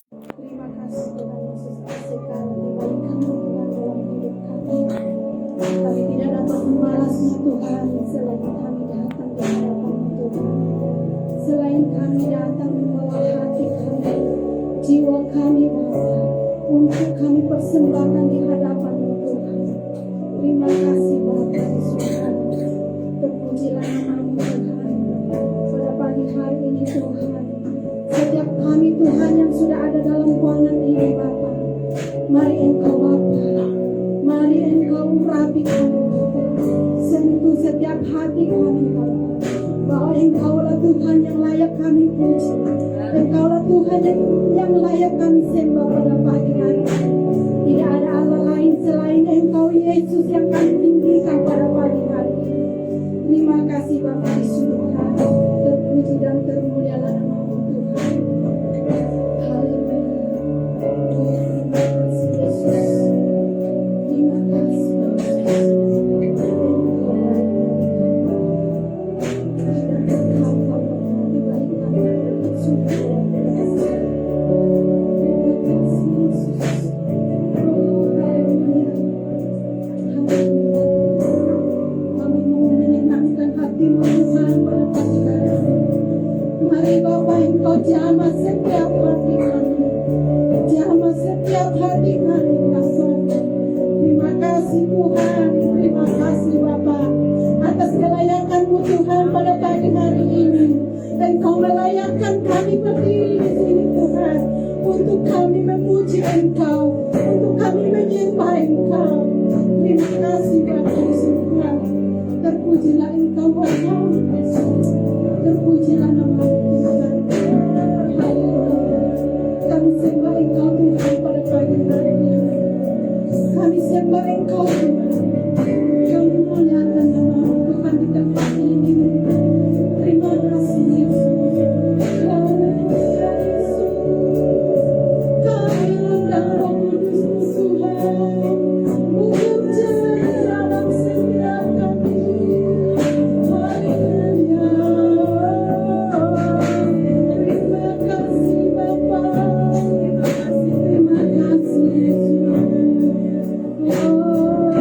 Terima kasih Tuhan Yesus, kasih karunia kebaikan Tuhan dalam hidup kami. Kami tidak dapat membalasnya Tuhan selain kami datang di hadapan-Mu Tuhan. Selain kami datang membawa hati kami, jiwa kami Bapa, untuk kami persembahkan di hadapan-Mu Tuhan. Terima kasih Bapa di surga. Terpujilah nama-Mu Tuhan. Pada pagi hari ini Tuhan, setiap kami Tuhan yang sudah ada dalam ruangan ini Bapa, mari Engkau Bapa, mari Engkau urapi kami, sentuh setiap hati kami Bapa, bahwa Engkaulah Tuhan yang layak kami puji, Engkaulah Tuhan yang layak kami sembah pada pagi hari ini. Tidak ada Allah lain selain Engkau Yesus yang kami tinggikan pada pagi hari ini. Terima kasih Bapa di surga, terpuji dan termulialah nama-Mu Tuhan. Haleluya. Terima kasih Yesus. Terima kasih Yesus. Engkau baik bagi kami. Engkau kebaikan dan surga yang berkasih. Terima kasih Yesus. Oh, haleluya. Haleluya. Kami mau menyenangkan hati-Mu Tuhan pada pagi hari ini. Mari Bapa Engkau jamah setiap hati kami, jamah setiap hati kami Tuhan. Terima kasih Tuhan, terima kasih Bapa atas kelayakan-Mu Tuhan pada pagi hari ini. Engkau melayakkan kami berdiri di sini Tuhan, untuk kami memuji Engkau, untuk kami menyembah Engkau. Terima kasih Bapa di surga. Terpujilah Engkau Bapa, terpujilah nama-Mu Tuhan. Haleluya. Kami sembah Engkau Tuhan pada pagi hari ini. Kami sembah Engkau Tuhan. Kami muliakan nama-Mu Tuhan di tempat ini. Terima kasih Yesus. Haleluya Yesus. Kami undang Roh Kudus-Mu Tuhan, bekerja di dalam setiap kami. Haleluya. Terima kasih Bapa. Terima kasih Yesus. Oh,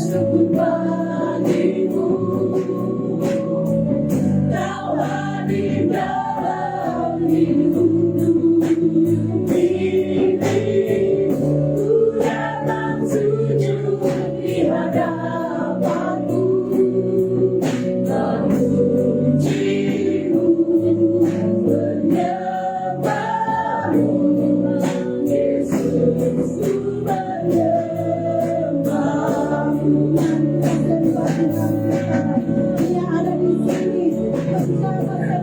bersyukur bagimu. Kau hadir dalam hidupku. Ini ku datang sujud di hadapanmu, memujimu, menyembahmu, Yesus, ku menyembahmu. Yang ada di sini bersama dengan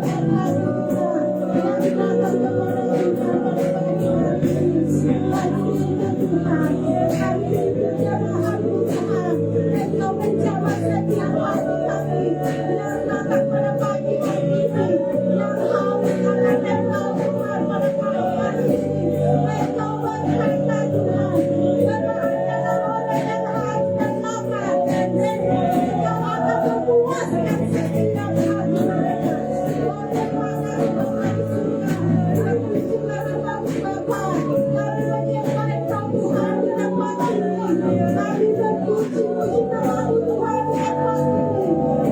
yang datang kepada Tuhan pada pagi hari ini. Pagi itu Tuhan, hari itu jamaahmu Tuhan, Engkau menjawab setiap hati kami yang datang pada pagi hari ini, yang haus akan Engkau Tuhan pada pagi hari ini. Engkau berkata Tuhan, berkatalah orang yang haus dan lapar, dan Engkau akan memuaskan setiap hati mereka. Oleh karena itu kami suka Bapa, kami menyembah Engkau Tuhan di tempat ini. Kami berpuji-puji nama-Mu Tuhan di tempat ini.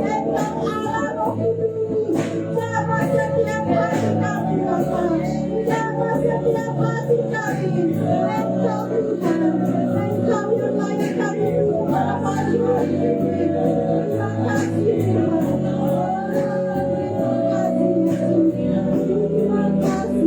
Engkau Allah Roh Kudus, jaga setiap hati kami Bapa, jaga setiap hati kami. Engkau Tuhan, Engkau yang layak kami tunggu pada pagi hari ini. Terima kasih Tuhan. Terima kasih.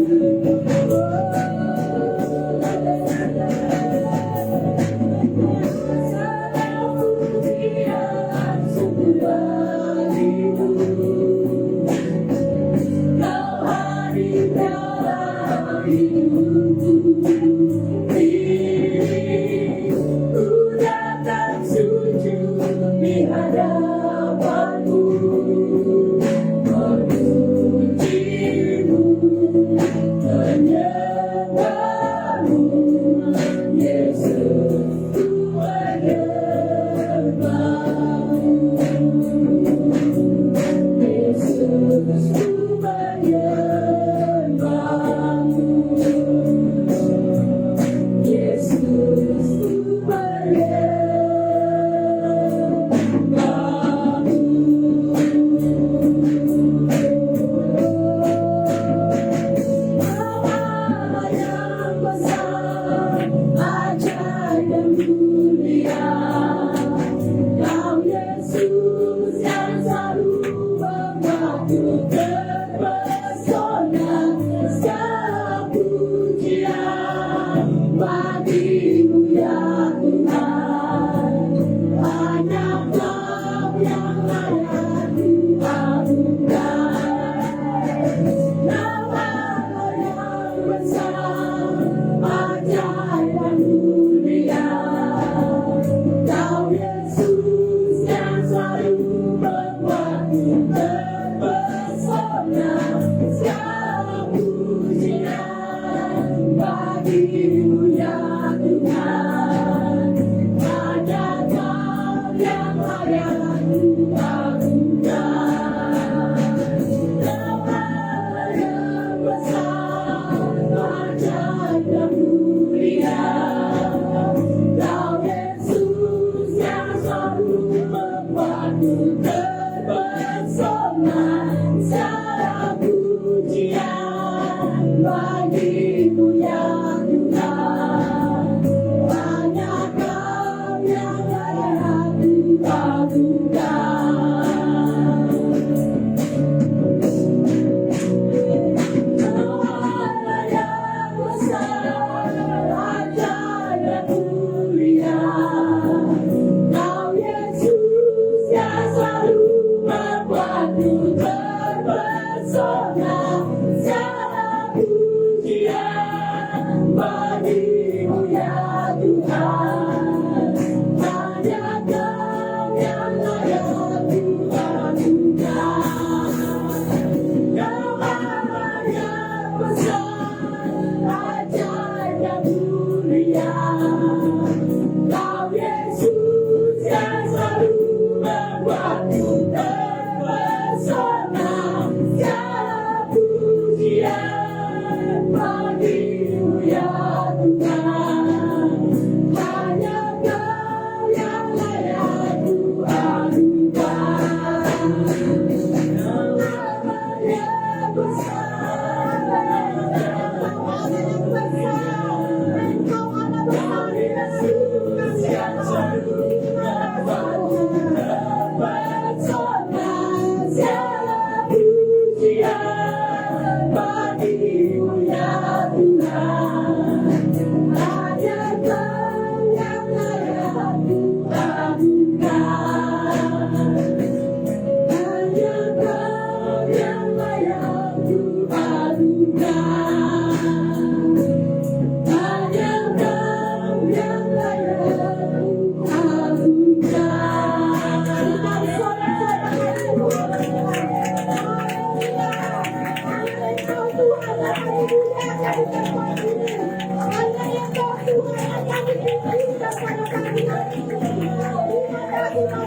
Kau Yesus yang selalu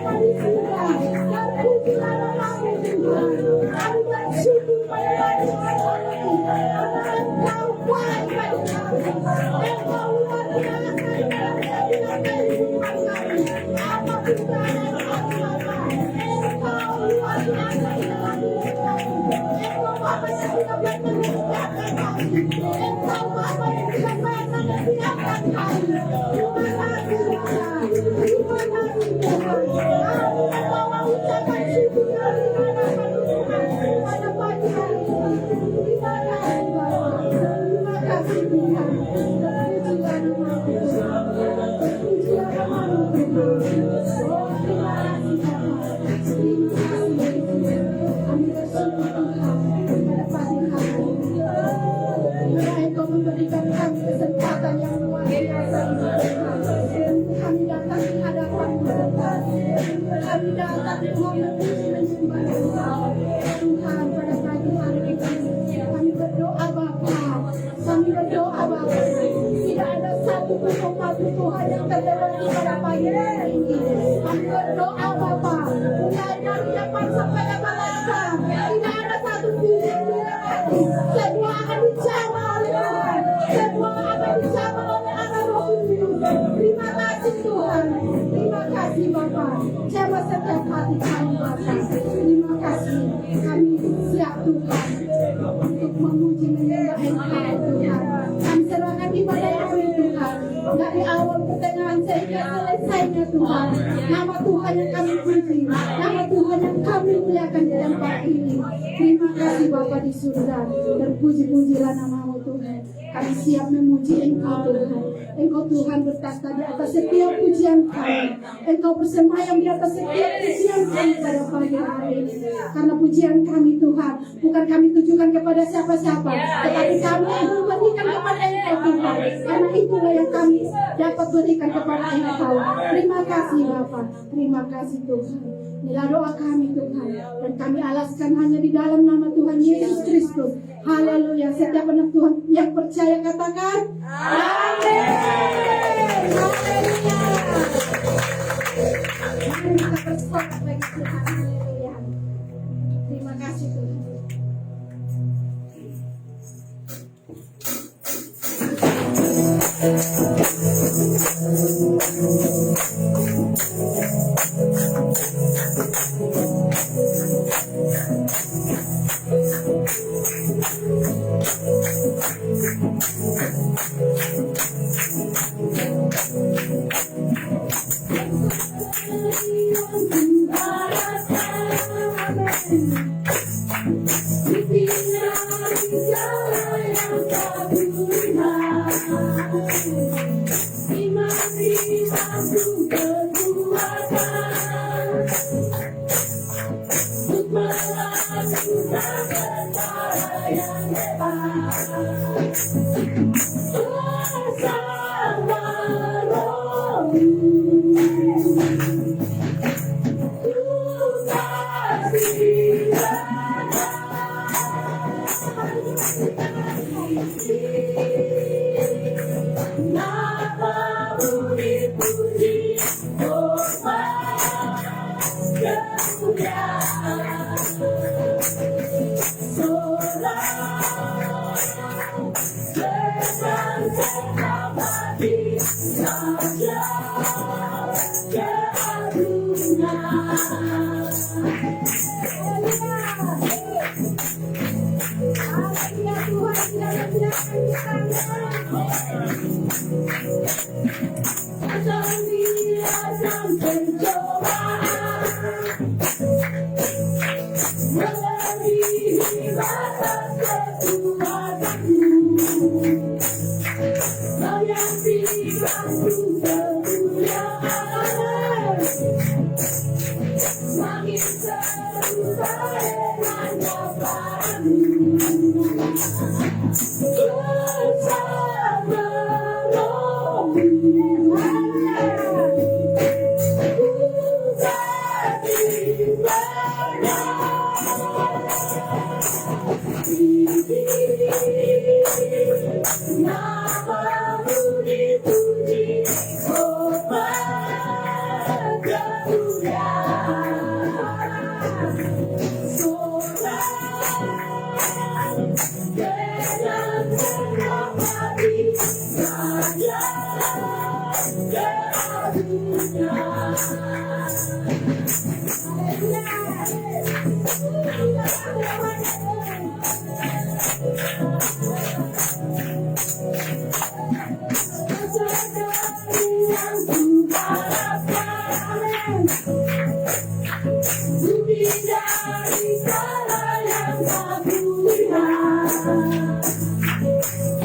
Bapa di surga, terpujilah namamu Tuhan. Kami bersyukur pada Tuhan kami, karena Engkau kuat bagi kami. Engkau luar biasa di dalam setiap kehidupan kami. Apapun keadaan kami Bapa, Engkau luar biasa di dalam hidup kami. Engkau Bapa yang tidak pernah meninggalkan kami. Engkau Bapa yang tidak pernah meninggalkan kami. Terima kasih Bapa, terima kasih Tuhan. Kami membawa ucapan syukur dan harapan Tuhan pada pagi hari ini. Terima kasih Bapa, terima kasih Tuhan. Terpujilah namamu Tuhan, terpujilah namamu Tuhan. Oh terima kasih Bapa, terima kasih Tuhan. Kami bersyukur Tuhan pada pagi hari ini. Bila Engkau memberikan kami kesempatan yang luar biasa ini Tuhan. Kami datang di hadapan-Mu Tuhan. Kami datang Tuhan memuji menyembah Tuhan. Tuhan pada pagi hari ini kami berdoa Bapa. Kami berdoa Bapa. Tidak ada satu pun umat Tuhan yang terlewati pada pagi hari ini. Kami berdoa Bapa. Mulai dari depan sampai ke belakang. Tidak ada satu pun yang dilewati. Semua akan dijamah oleh Tuhan. Semua akan dijamah oleh anak Roh Kudus. Terima kasih Tuhan. Terima kasih Bapa. Jamah setiap hati kami Bapa. Terima kasih. Kami siap Tuhan untuk memuji menyembah Engkau Tuhan. Kami serahkan ibadah kami Tuhan. Dari awal pertengahan sehingga selesainya Tuhan. Nama Tuhan yang kami puji. Nama Tuhan yang kami muliakan di tempat ini. Terima kasih Bapa di surga. Terpuji-pujilah namamu Tuhan. Kami siap memuji Engkau Tuhan. Engkau Tuhan bertahta di atas setiap pujian kami. Engkau bersemayam di atas setiap pujian kami pada pagi hari ini. Karena pujian kami Tuhan bukan kami tujukan kepada siapa-siapa, tetapi kami memberikan kepada Engkau Tuhan. Karena itulah yang kami dapat berikan kepada Engkau. Terima kasih Bapa. Terima kasih Tuhan. Inilah doa kami Tuhan, dan kami alaskan hanya di dalam nama Tuhan Yesus Kristus. Haleluya. Setiap anak Tuhan yang percaya katakan amin. Haleluya. Mari kita bersorak bagi Tuhan. Haleluya. Terima kasih Tuhan. Hallelujah. Bumi dari segala yang tak kulihat,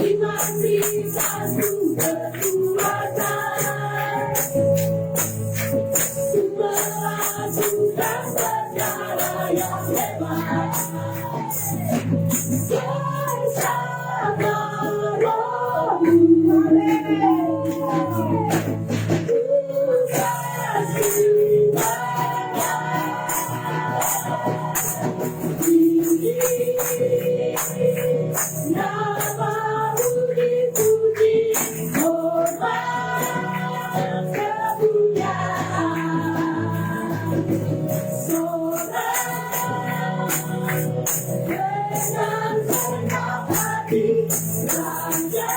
iman bisa sumber kekuatan, melakukan perkara yang hebat bersama Rohmu. Namamu dipuji, hormat kemuliaan, sorak dengan senang hati, Raja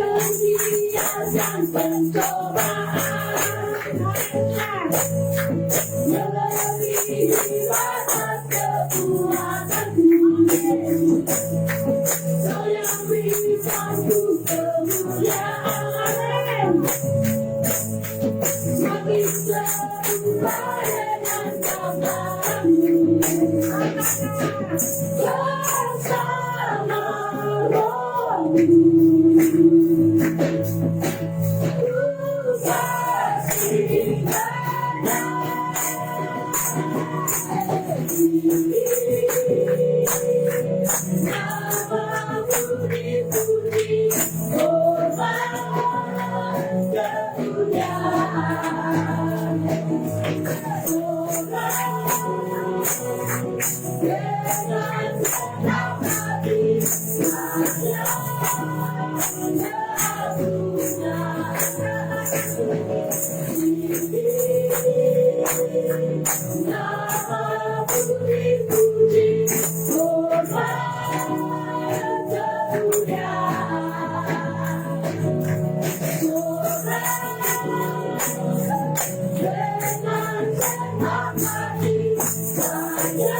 Kegiatan pencobaan melebihi batas kekuatanku, Kau yang berikanku kemuliaan, makin sempurna dengan kabarmu, bersama Rohmu. Namamu dipuji, hormat kemuliaan, dengan senang hati, Raja namamu dipuji, hormat kemuliaan, dengan senang hati, Raja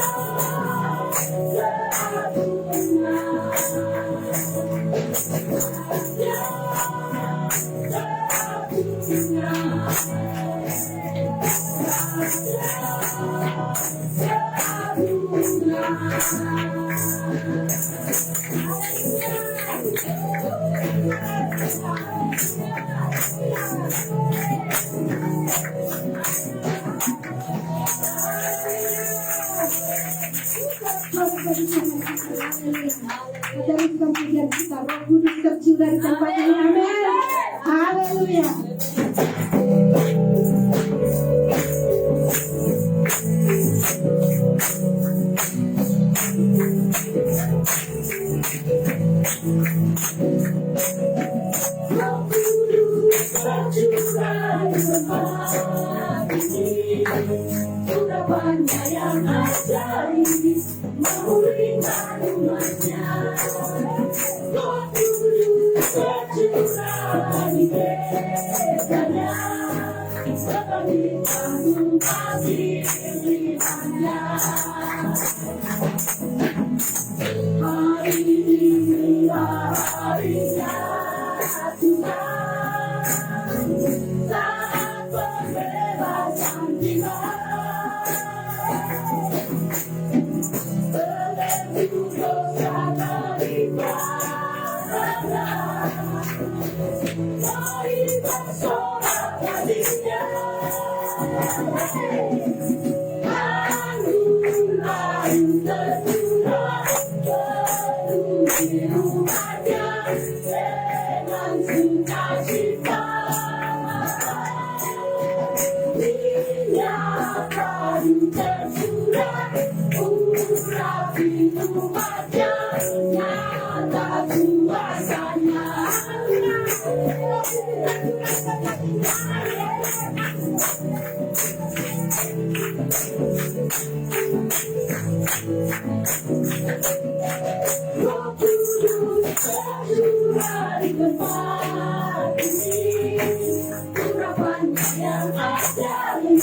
Dari kemuliaan kita, Roh Kudus tercurah di tempat ini. Amin. Haleluya. Roh Kudus tercurah di tempat ini, urapannya yang ajaib memulihkan umatnya. Roh Kudus tercurah di desanya, seperti tabung kasih firman-Nya. Hari ini harinya Tuhan, saat pembebasan jiwa. Belenggu dosa daripada, mari bersorak hatinya. Anggunlah tercurah penuhi umatnya dengan sukacita. Minyak kayu tercurah, urapi umatnya, nyata kuasanya. Roh Kudus tercurah di tempat ini, urapannya yang ajaib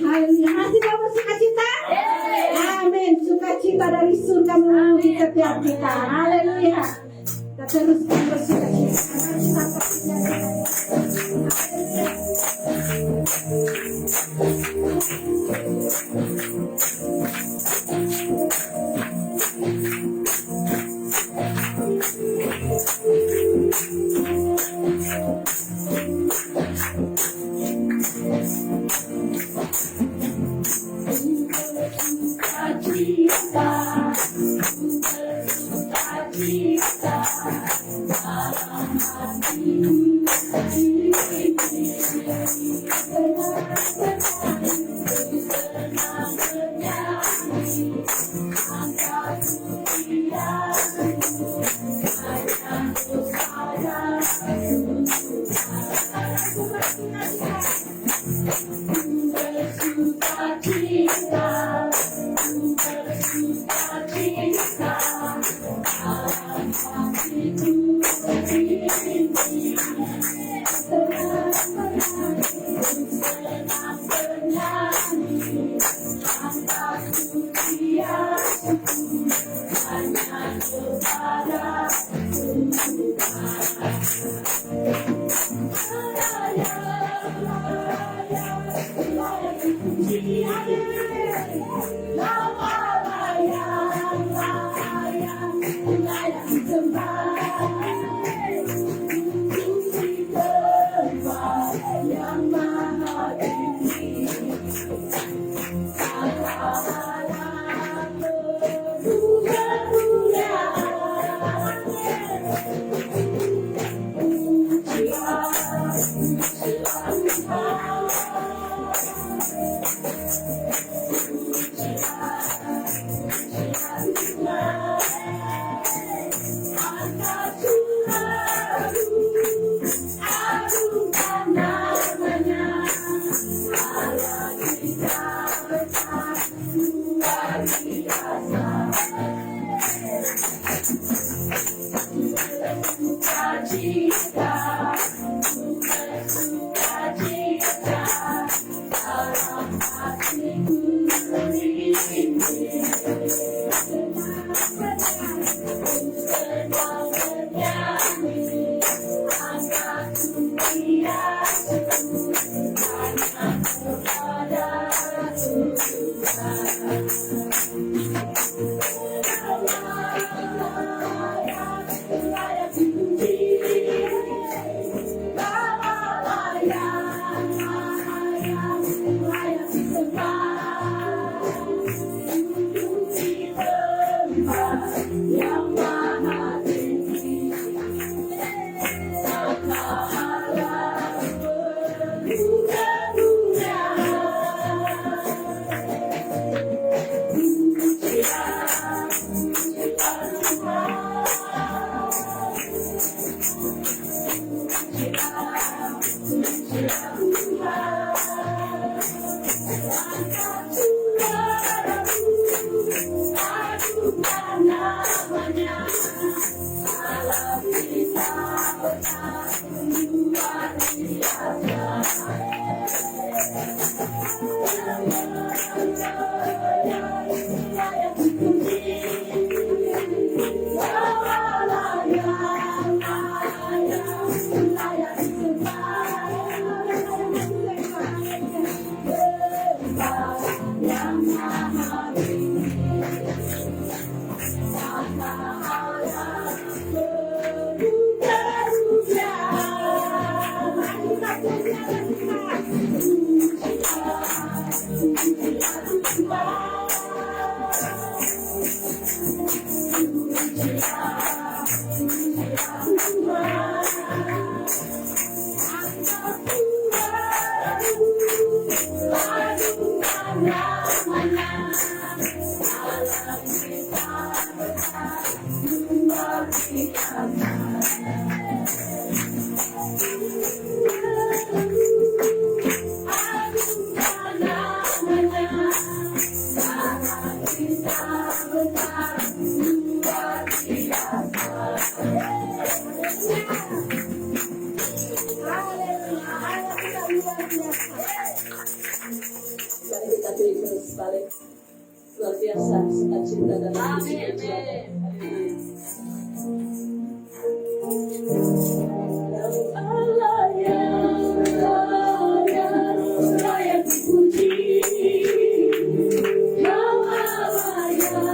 Haleluya. Masih kamu sukacita? Amin. Sukacita dari surga memenuhi setiap kita. Haleluya. Kita teruskan bersukacita. Mari kita beri balik luar biasa sukacita dan Allah yang layak dipuji, Kau Allah yang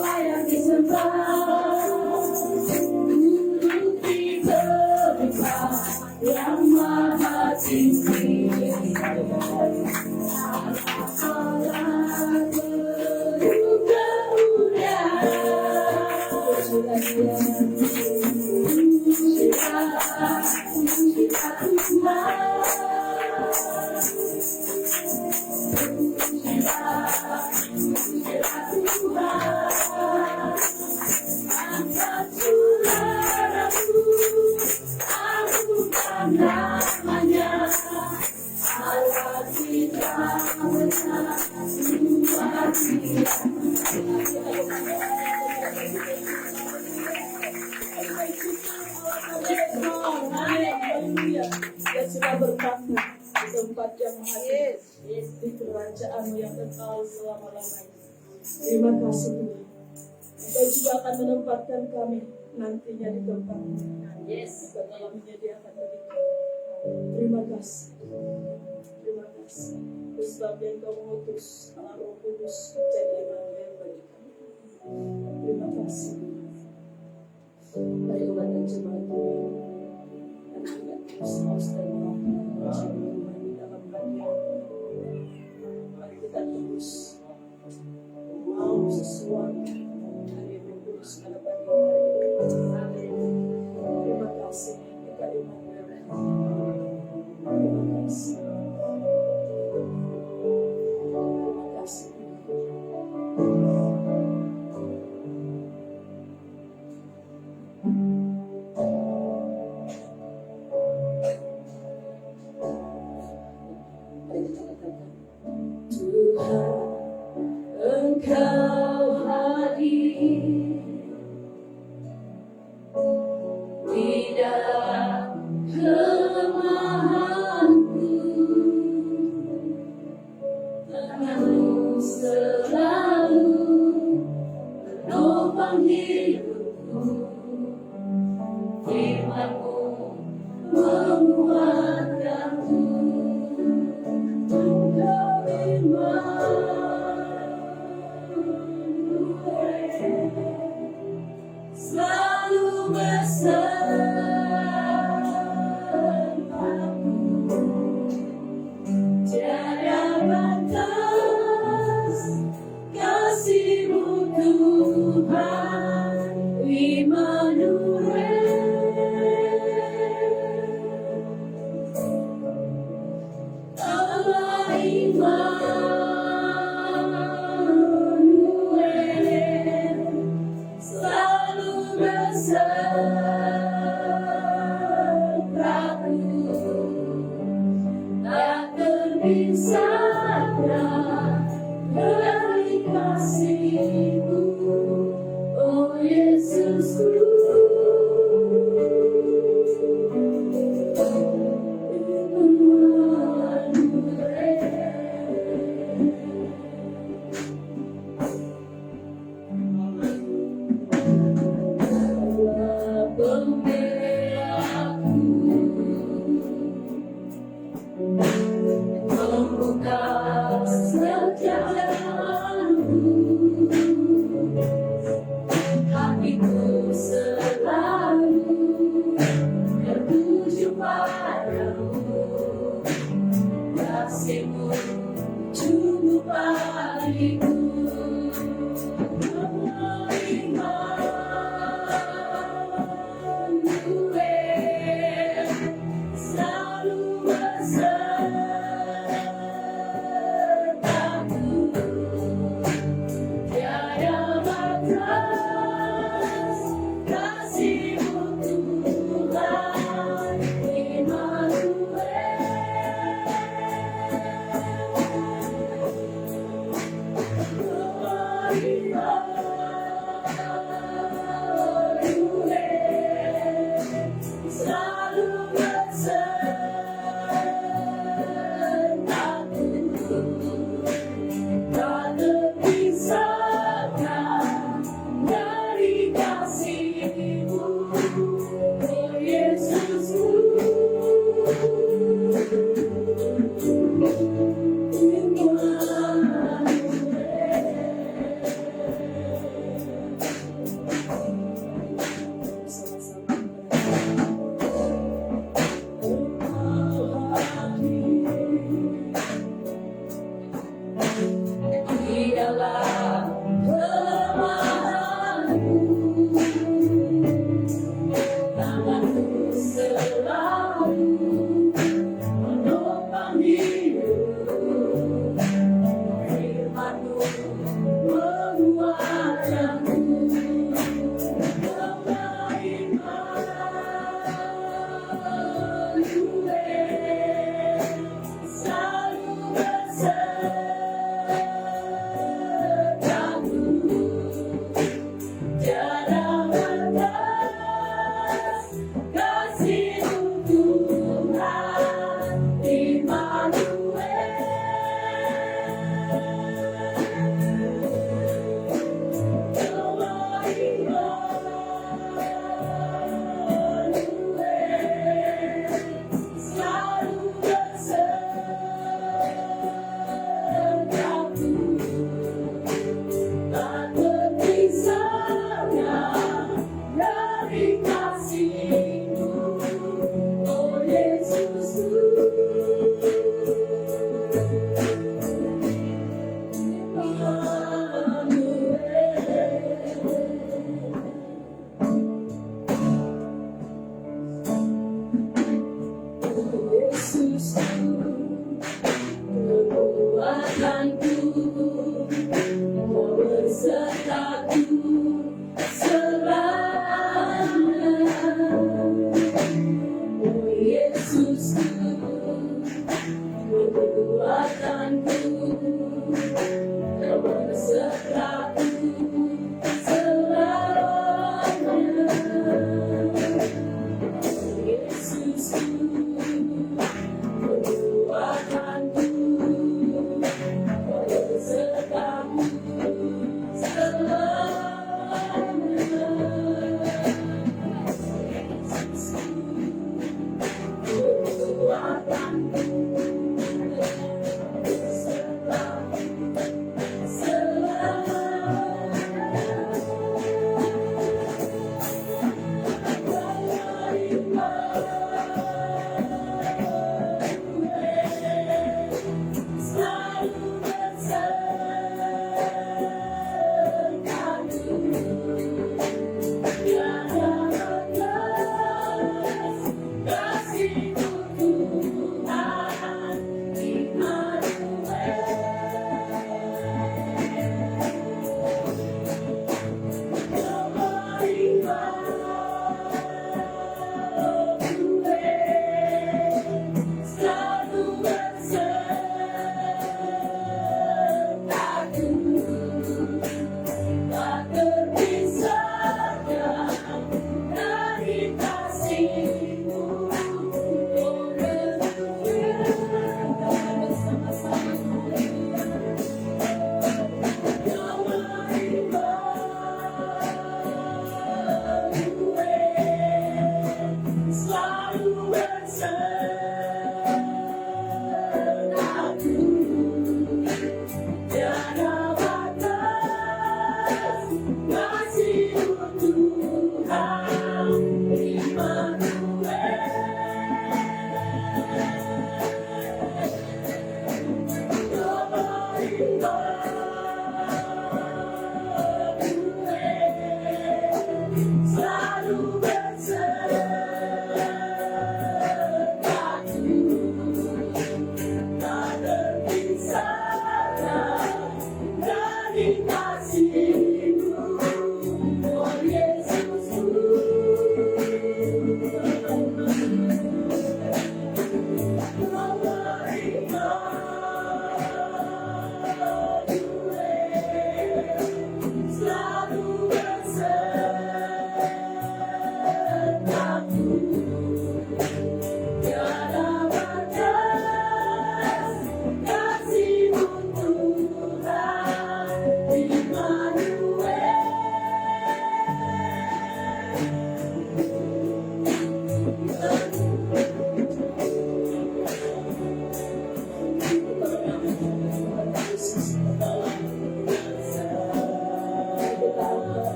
layak disembah, untuk diberikan yang maha tinggi. Dia sudah bertahta di tempat yang maha di kerajaan-Mu yang kekal selama-lamanya. Terima kasih Tuhan. Engkau juga akan menempatkan kami nantinya di tempat-Mu. Engkau telah menyediakan bagi kami. Terima kasih. Terima kasih. Sebab yang Engkau mengutus Allah Roh Kudus menjadi Immanuel bagi kami. Terima kasih. Bagi umat dan jemaat Tuhan. Saus dan di dalam bagian mari kita terus mau sesuatu dari Roh Kudus pada pagi hari ini. Terima kasih kita Immanuel. Terima kasih. Terima kasih. Engkau hadir di dalam kelemahanku, tangan-Mu selalu menopang hidupku, firman-Mu menguatkanku. Engkau selalu bersamaku, tiada batas kasih-Mu Tuhan.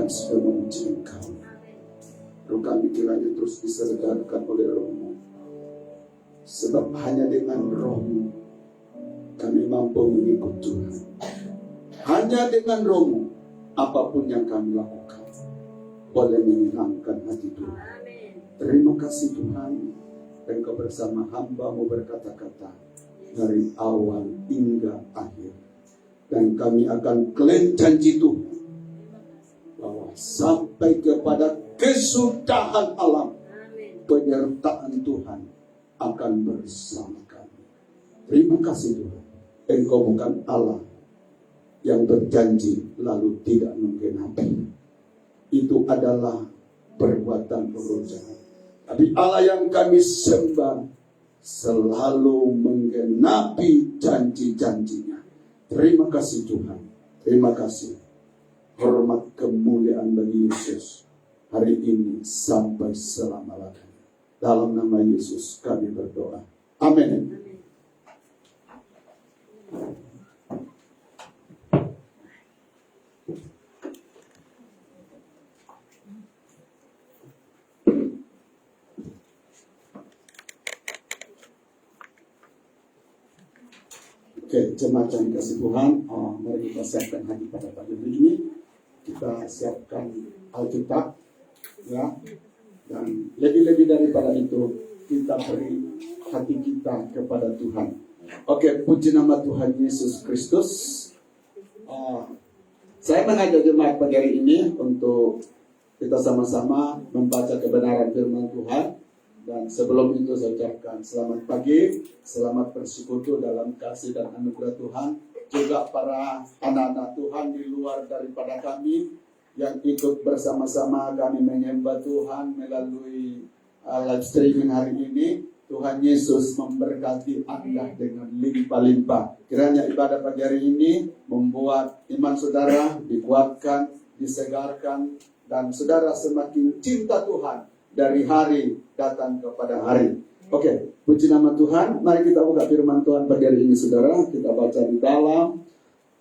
kami sudah memuji Engkau. Roh kami kiranya terus disegarkan oleh Roh-Mu. Sebab hanya dengan Roh-Mu kami mampu mengikut Tuhan. Hanya dengan Roh-Mu apapun yang kami lakukan boleh menyenangkan hati Tuhan. Terima kasih Tuhan, Engkau bersama hamba-Mu berkata-kata dari awal hingga akhir. Dan kami akan klaim janji Tuhan bahwa sampai kepada kesudahan alam, penyertaan Tuhan akan bersama kami. Terima kasih Tuhan, Engkau bukan Allah yang berjanji lalu tidak menggenapi. Itu adalah perbuatan orang jahat. Tapi Allah yang kami sembah selalu menggenapi janji-janjinya. Terima kasih Tuhan. Terima kasih. Hormat kemuliaan bagi Yesus hari ini sampai selama-lamanya. Dalam nama Yesus kami berdoa. Amin. Oke, jemaat yang dikasih Tuhan, mari kita siapkan hati pada pagi ini. Kita siapkan Alkitab, ya, dan lebih-lebih daripada itu kita beri hati kita kepada Tuhan. Oke, puji nama Tuhan Yesus Kristus. Saya mengajak jemaat pagi hari ini untuk kita sama-sama membaca kebenaran firman Tuhan. Dan sebelum itu saya ucapkan selamat pagi, selamat bersekutu dalam kasih dan anugerah Tuhan. Juga para anak-anak Tuhan di luar daripada kami yang ikut bersama-sama kami menyembah Tuhan melalui live streaming hari ini. Tuhan Yesus memberkati Anda dengan limpah-limpah. Kiranya ibadah pagi hari ini membuat iman saudara dikuatkan, disegarkan, dan saudara semakin cinta Tuhan dari hari datang kepada hari. Oke, puji nama Tuhan. Mari kita buka firman Tuhan pagi hari ini saudara. Kita baca di dalam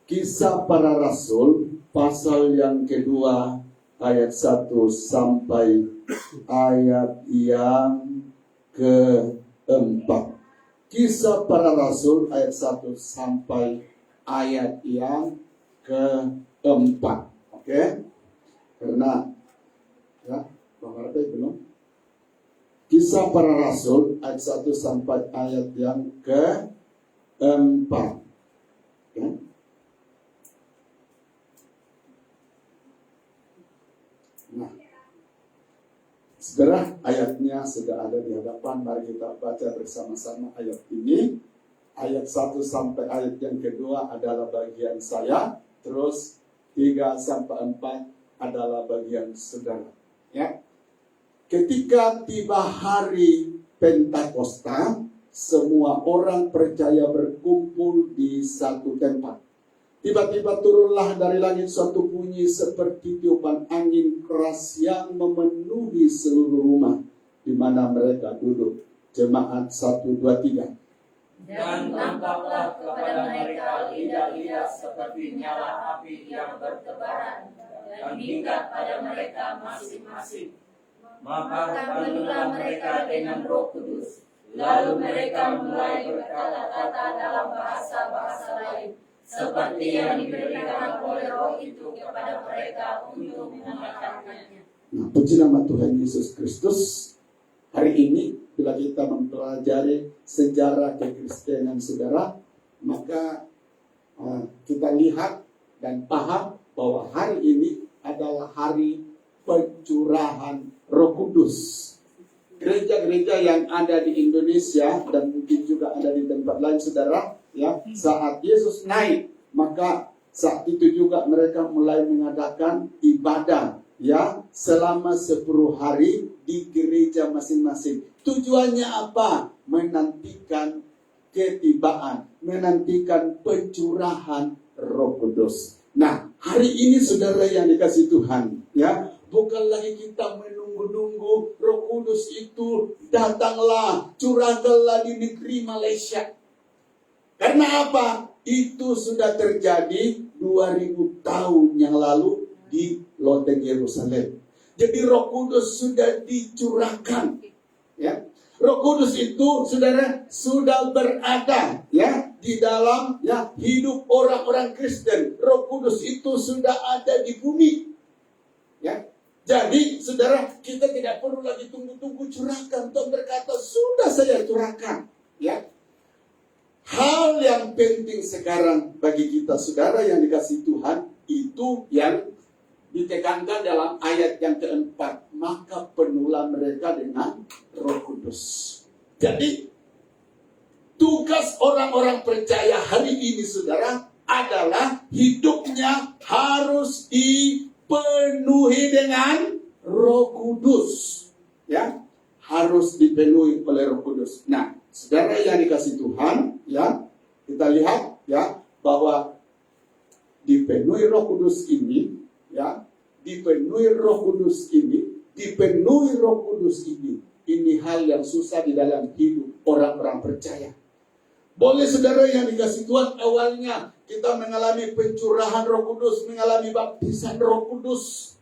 Kisah Para Rasul pasal yang kedua ayat 1 sampai ayat yang keempat. Kisah Para Rasul ayat 1 sampai ayat yang keempat. Oke. Karena ya, Bang Arpe belum. Kisah Para Rasul ayat 1 sampai ayat yang keempat. Ya. Nah, segera ayatnya sudah ada di hadapan. Mari kita baca bersama-sama ayat ini. Ayat 1 sampai ayat yang kedua adalah bagian saya. Terus 3 sampai 4 adalah bagian saudara. Ya. Ketika tiba hari Pentakosta, semua orang percaya berkumpul di satu tempat. Tiba-tiba turunlah dari langit suatu bunyi seperti tiupan angin keras yang memenuhi seluruh rumah di mana mereka duduk. Jemaat 1, 2, 3. Dan tampaklah kepada mereka lidah-lidah seperti nyala api yang bertebaran dan mengikat pada mereka masing-masing. Maka penuhlah mereka dengan Roh Kudus. Lalu mereka mulai berkata-kata dalam bahasa-bahasa lain, seperti yang diberikan oleh Roh itu kepada mereka untuk mengatakannya. Nah, puji nama Tuhan Yesus Kristus. Hari ini bila kita mempelajari sejarah kekristenan saudara, maka kita lihat dan paham bahwa hari ini adalah hari pencurahan Roh Kudus. Gereja-gereja yang ada di Indonesia dan mungkin juga ada di tempat lain saudara, ya, saat Yesus naik, maka saat itu juga mereka mulai mengadakan ibadah, ya, selama 10 hari di gereja masing-masing. Tujuannya apa? Menantikan ketibaan, menantikan pencurahan Roh Kudus. Nah, hari ini saudara yang dikasih Tuhan, ya, bukan lagi kita menunggu-nunggu Roh Kudus itu datanglah, curahkanlah di negeri Malaysia. Karena apa? Itu sudah terjadi 2000 tahun yang lalu di loteng Yerusalem. Jadi Roh Kudus sudah dicurahkan, ya. Roh Kudus itu, saudara, sudah berada, ya, di dalam, ya, hidup orang-orang Kristen. Roh Kudus itu sudah ada di bumi, ya. Jadi, saudara, kita tidak perlu lagi tunggu-tunggu curahkan. Tuhan berkata, sudah saya curahkan, ya. Hal yang penting sekarang bagi kita, saudara, yang dikasihi Tuhan, itu yang ditekankan dalam ayat yang keempat, maka penuhlah mereka dengan Roh Kudus. Jadi tugas orang-orang percaya hari ini, saudara, adalah hidupnya harus dipenuhi dengan Roh Kudus, ya, harus dipenuhi oleh Roh Kudus. Nah, saudara yang dikasihi Tuhan, ya, kita lihat, ya, bahwa dipenuhi Roh Kudus ini, ya, dipenuhi Roh Kudus ini hal yang susah di dalam hidup orang-orang percaya. Boleh saudara yang dikasihi Tuhan, awalnya kita mengalami pencurahan Roh Kudus, mengalami baptisan Roh Kudus,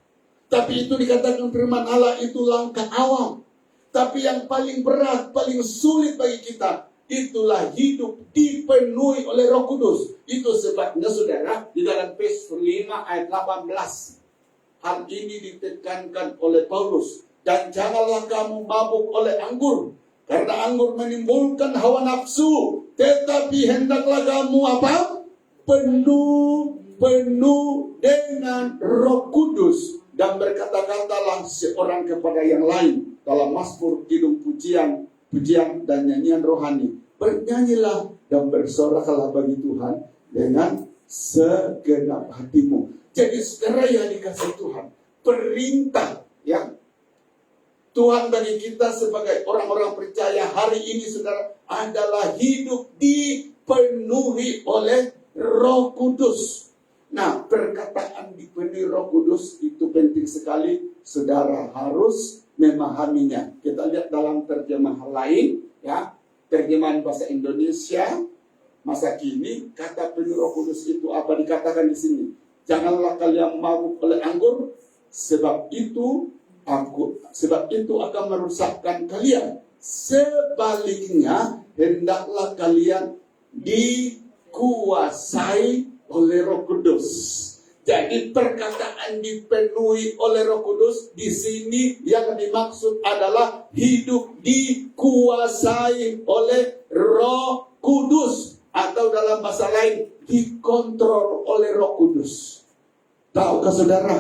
tapi itu dikatakan firman Allah itu langkah awal. Tapi yang paling berat, paling sulit bagi kita, itulah hidup dipenuhi oleh Roh Kudus. Itu sebabnya, saudara, di dalam Efesus 5 ayat 18, hal ini ditekankan oleh Paulus. Dan janganlah kamu mabuk oleh anggur, karena anggur menimbulkan hawa nafsu. Tetapi hendaklah kamu apa? Penuh dengan Roh Kudus. Dan berkata-katalah seorang kepada yang lain dalam mazmur, kidung, pujian dan nyanyian rohani. Bernyanyilah dan bersoraklah bagi Tuhan dengan segenap hatimu. Jadi saudara yang dikasihi Tuhan, perintah, ya, Tuhan bagi kita sebagai orang-orang percaya hari ini, saudara, adalah hidup dipenuhi oleh Roh Kudus. Nah, perkataan dipenuhi Roh Kudus itu penting sekali, saudara harus memahaminya. Kita lihat dalam terjemahan lain, ya, terjemahan bahasa Indonesia masa kini, kata penuh Roh Kudus itu apa dikatakan di sini? Janganlah kalian mabuk oleh anggur, sebab itu akan merusakkan kalian. Sebaliknya, hendaklah kalian dikuasai oleh Roh Kudus. Jadi perkataan dipenuhi oleh Roh Kudus di sini yang dimaksud adalah hidup dikuasai oleh Roh Kudus, atau dalam bahasa lain dikontrol oleh Roh Kudus. Tahukah saudara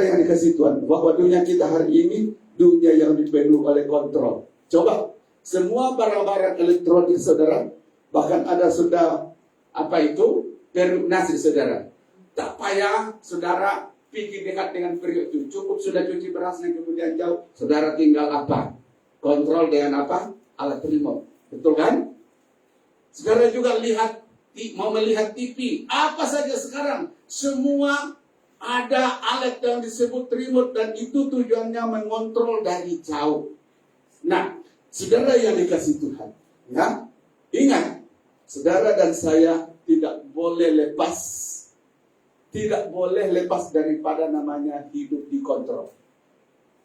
yang dikasihi Tuhan, bahwa dunia kita hari ini dunia yang dipenuhi oleh kontrol. Coba semua barang-barang elektronik, saudara, bahkan ada sudah nasi, saudara. Tak payah saudara pergi dekat dengan periuk itu, cukup sudah cuci beras dan kemudian jauh, saudara tinggal apa? Kontrol dengan apa? Alat remote. Betul kan? Saudara juga mau melihat TV, apa saja sekarang, semua ada alat yang disebut remote, dan itu tujuannya mengontrol dari jauh. Nah, saudara yang dikasihi Tuhan, ya, ingat, saudara dan saya tidak boleh lepas daripada namanya hidup dikontrol.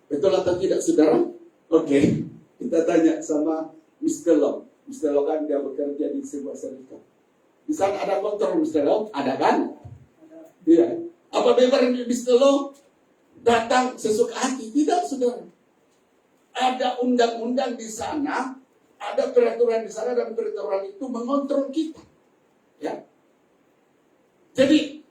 Betul atau tidak, saudara? Oke, kita tanya sama Mr. Long. Mr. Long kan dia bekerja di sebuah serikat. Di sana ada kontrol, Mr. Long? Ada kan? Iya. Apa benar Mr. Long datang sesuka hati? Tidak, saudara. Ada undang-undang di sana, ada peraturan di sana, dan peraturan itu mengontrol kita. Ya. Jadi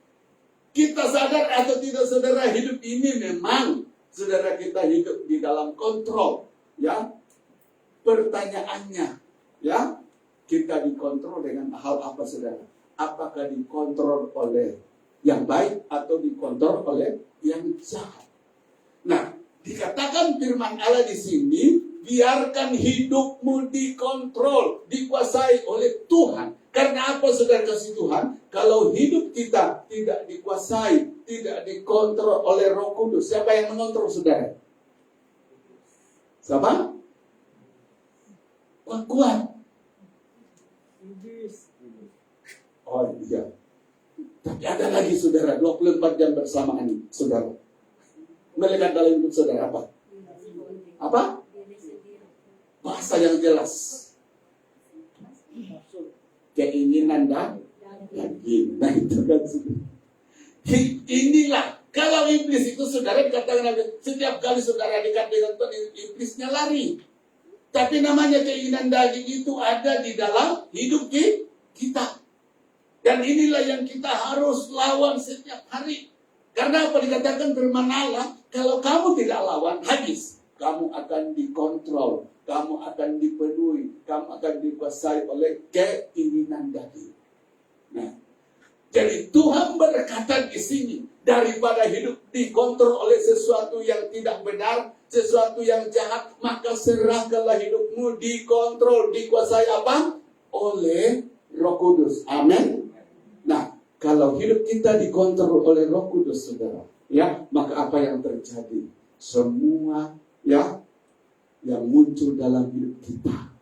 kita sadar atau tidak, saudara, hidup ini memang, saudara, kita hidup di dalam kontrol. Ya. Pertanyaannya, ya, kita dikontrol dengan hal apa, saudara? Apakah dikontrol oleh yang baik atau dikontrol oleh yang jahat? Nah, dikatakan firman Allah di sini, biarkan hidupmu dikontrol, dikuasai oleh Tuhan. Karena apa, saudara kasih Tuhan? Kalau hidup kita tidak dikuasai, tidak dikontrol oleh Roh Kudus, siapa yang mengontrol, saudara? Siapa? Kuat. Oh iya. Tapi ada lagi saudara, 24 jam bersamaan saudara. Melekat dalam hidup saudara apa? Apa? Bahasa yang jelas. Keinginan dan daging. Nah itu kan saudara. Inilah, kalau iblis itu saudara dikatakan setiap kali saudara dekat dengan Tuhan, iblisnya lari. Tapi namanya keinginan daging itu ada di dalam hidup kita. Dan inilah yang kita harus lawan setiap hari. Karena apa dikatakan firman Allah, kalau kamu tidak lawan, habis. Kamu akan dikontrol, kamu akan dipenuhi, kamu akan dikuasai oleh keinginan daging. Nah, jadi Tuhan berkata di sini, daripada hidup dikontrol oleh sesuatu yang tidak benar, sesuatu yang jahat, maka serahkanlah hidupmu dikontrol, dikuasai apa? Oleh Roh Kudus. Amin. Nah, kalau hidup kita dikontrol oleh Roh Kudus, saudara, ya, maka apa yang terjadi? Semua ya yang muncul dalam hidup kita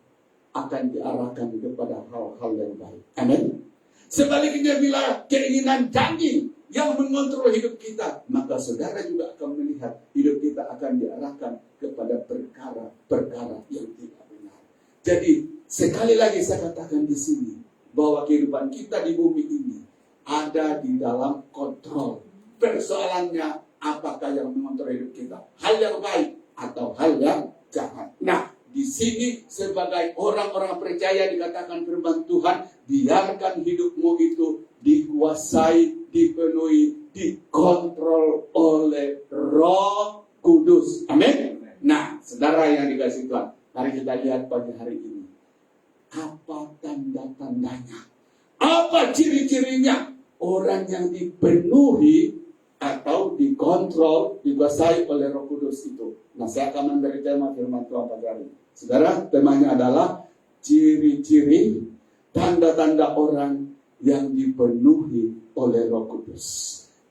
akan diarahkan kepada hal-hal yang baik. Amin. Sebaliknya bila keinginan daging yang mengontrol hidup kita, maka saudara juga akan melihat hidup kita akan diarahkan kepada perkara-perkara yang tidak benar. Jadi sekali lagi saya katakan di sini bahwa kehidupan kita di bumi ini ada di dalam kontrol. Persoalannya apakah yang mengontrol hidup kita? Hal yang baik atau hal yang jahat. Nah, di sini sebagai orang-orang percaya dikatakan firman Tuhan, biarkan hidupmu itu dikuasai, dipenuhi, dikontrol oleh Roh Kudus. Amin. Nah, saudara yang dikasihi Tuhan, mari kita lihat pagi hari ini. Apa tanda-tandanya? Apa ciri-cirinya orang yang dipenuhi atau dikontrol, dikuasai oleh Roh Kudus itu? Nah, saya akan memberi tema firman Tuhan pagi hari ini. Saudara, temanya adalah ciri-ciri tanda-tanda orang yang dipenuhi oleh Roh Kudus.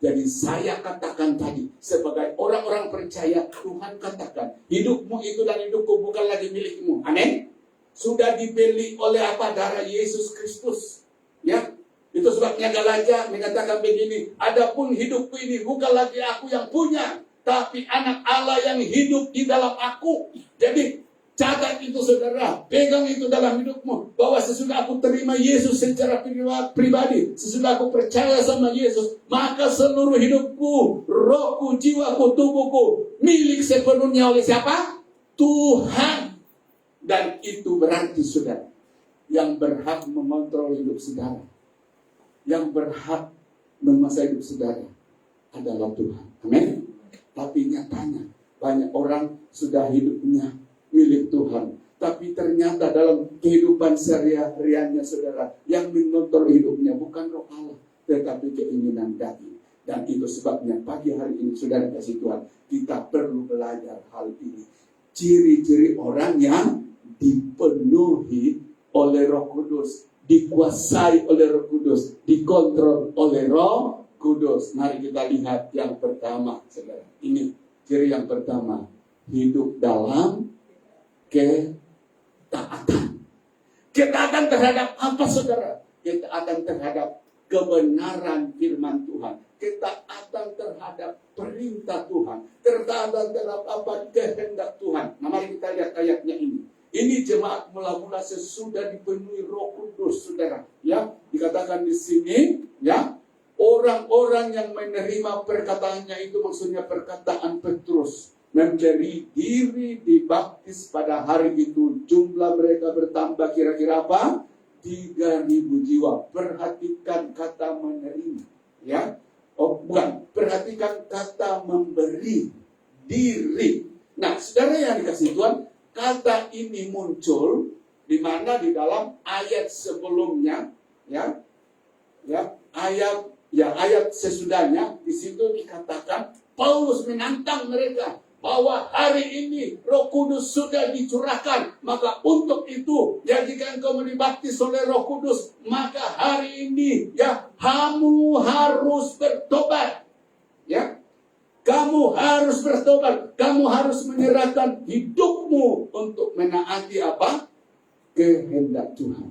Jadi saya katakan tadi, sebagai orang-orang percaya, Tuhan katakan, hidupmu itu dan hidupku bukan lagi milikmu. Amin. Sudah dibeli oleh apa? Darah Yesus Kristus. Ya, itu sebabnya Galatia mengatakan begini, adapun hidupku ini bukan lagi aku yang punya, tapi anak Allah yang hidup di dalam aku. Jadi catat itu saudara, pegang itu dalam hidupmu, bahwa sesudah aku terima Yesus secara pribadi, sesudah aku percaya sama Yesus, maka seluruh hidupku, rohku, jiwaku, tubuhku milik sepenuhnya oleh siapa? Tuhan. Dan itu berarti saudara, yang berhak mengontrol hidup saudara, yang berhak menguasai hidup saudara adalah Tuhan. Amin. Tapi nyatanya banyak orang sudah hidupnya milik Tuhan, tapi ternyata dalam kehidupan sehari-hariannya saudara, yang mengontrol hidupnya bukan Roh Allah, tetapi keinginan daging. Dan itu sebabnya pagi hari ini saudara kasih Tuhan, kita perlu belajar hal ini. Ciri-ciri orang yang dipenuhi oleh Roh Kudus, dikuasai oleh Roh Kudus, dikontrol oleh Roh Kudus. Mari kita lihat yang pertama, saudara. Ini ciri yang pertama, hidup dalam ketaatan. Ketaatan terhadap apa, saudara? Ketaatan terhadap kebenaran firman Tuhan. Ketaatan terhadap perintah Tuhan. Ketaatan terhadap apa? Kehendak Tuhan. Nah, mari kita lihat ayatnya ini. Ini jemaat mula-mula sesudah dipenuhi Roh Kudus, saudara. Ya, dikatakan di sini, ya, orang-orang yang menerima perkataannya itu maksudnya perkataan Petrus, memberi diri dibaptis pada hari itu. Jumlah mereka bertambah kira-kira apa? 3.000 jiwa. Perhatikan kata menerima, ya. Oh, bukan, perhatikan kata memberi diri. Nah, saudara yang dikasih Tuhan, kata ini muncul di mana di dalam ayat sebelumnya, ya, ayat sesudahnya di situ dikatakan Paulus menantang mereka bahwa hari ini Roh Kudus sudah dicurahkan, maka untuk itu ya jika engkau dibaptis oleh Roh Kudus, maka hari ini ya kamu harus bertobat, ya. Kamu harus bertobat, kamu harus menyerahkan hidupmu untuk menaati apa? Kehendak Tuhan.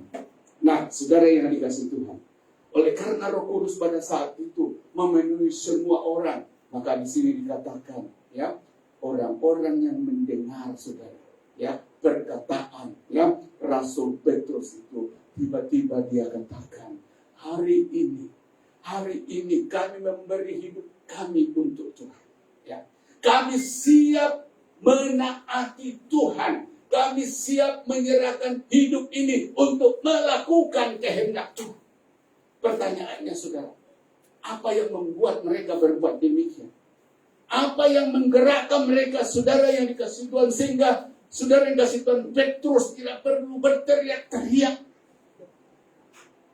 Nah, saudara yang dikasih Tuhan, Oleh karena Roh Kudus pada saat itu memenuhi semua orang, maka di sini dikatakan, ya, orang-orang yang mendengar, saudara, ya, perkataan, ya, Rasul Petrus itu, tiba-tiba dia katakan, hari ini kami memberi hidup kami untuk Tuhan, ya. Kami siap menaati Tuhan. Kami siap menyerahkan hidup ini untuk melakukan kehendak Tuhan. Pertanyaannya, saudara, apa yang membuat mereka berbuat demikian? Apa yang menggerakkan mereka, saudara yang dikasih Tuhan, sehingga saudara yang dikasih Tuhan Petrus tidak perlu berteriak-teriak,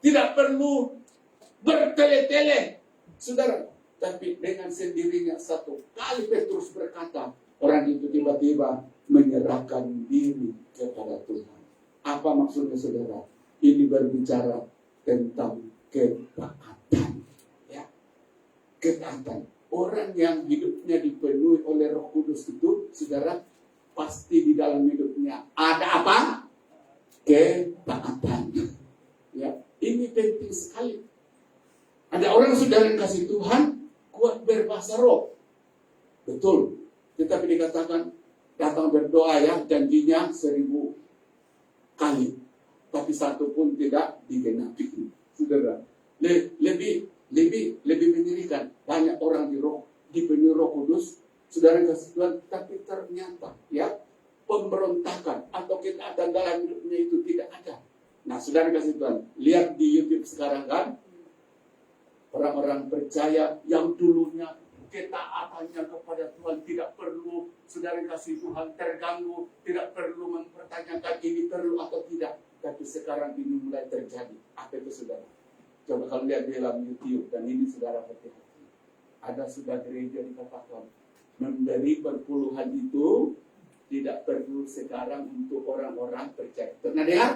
tidak perlu bertele-tele, saudara. Tapi dengan sendirinya satu kali Petrus berkata, orang itu tiba-tiba menyerahkan diri kepada Tuhan. Apa maksudnya, saudara? Ini berbicara tentang ketaatan, ya, ketaatan. Orang yang hidupnya dipenuhi oleh Roh Kudus itu, saudara, pasti di dalam hidupnya ada apa? Ketaatan. Ya, ini penting sekali. Ada orang, saudara, yang kasih Tuhan kuat berbahasa roh, betul. Tetapi dikatakan datang berdoa, ya, janjinya 1000 kali, tapi satu pun tidak digenapi. Saudara, lebih mengerikan. Banyak orang dipenuhi Roh Kudus, saudara kasih Tuhan, tapi ternyata, ya, pemberontakan atau ketaatan dalam hidupnya itu tidak ada. Nah, saudara kasih Tuhan, lihat di YouTube sekarang, kan, orang-orang percaya yang dulunya ketaatannya kepada Tuhan tidak perlu, saudara kasih Tuhan, terganggu, tidak perlu mempertanyakan ini perlu atau tidak. Tapi sekarang ini mulai terjadi. Apa itu, saudara? Coba kalau lihat di dalam YouTube, dan ini saudara hati-hati. Ada sudah gereja dikatakan, memberi perpuluhan itu tidak perlu sekarang untuk orang-orang percaya. Pernah dengar?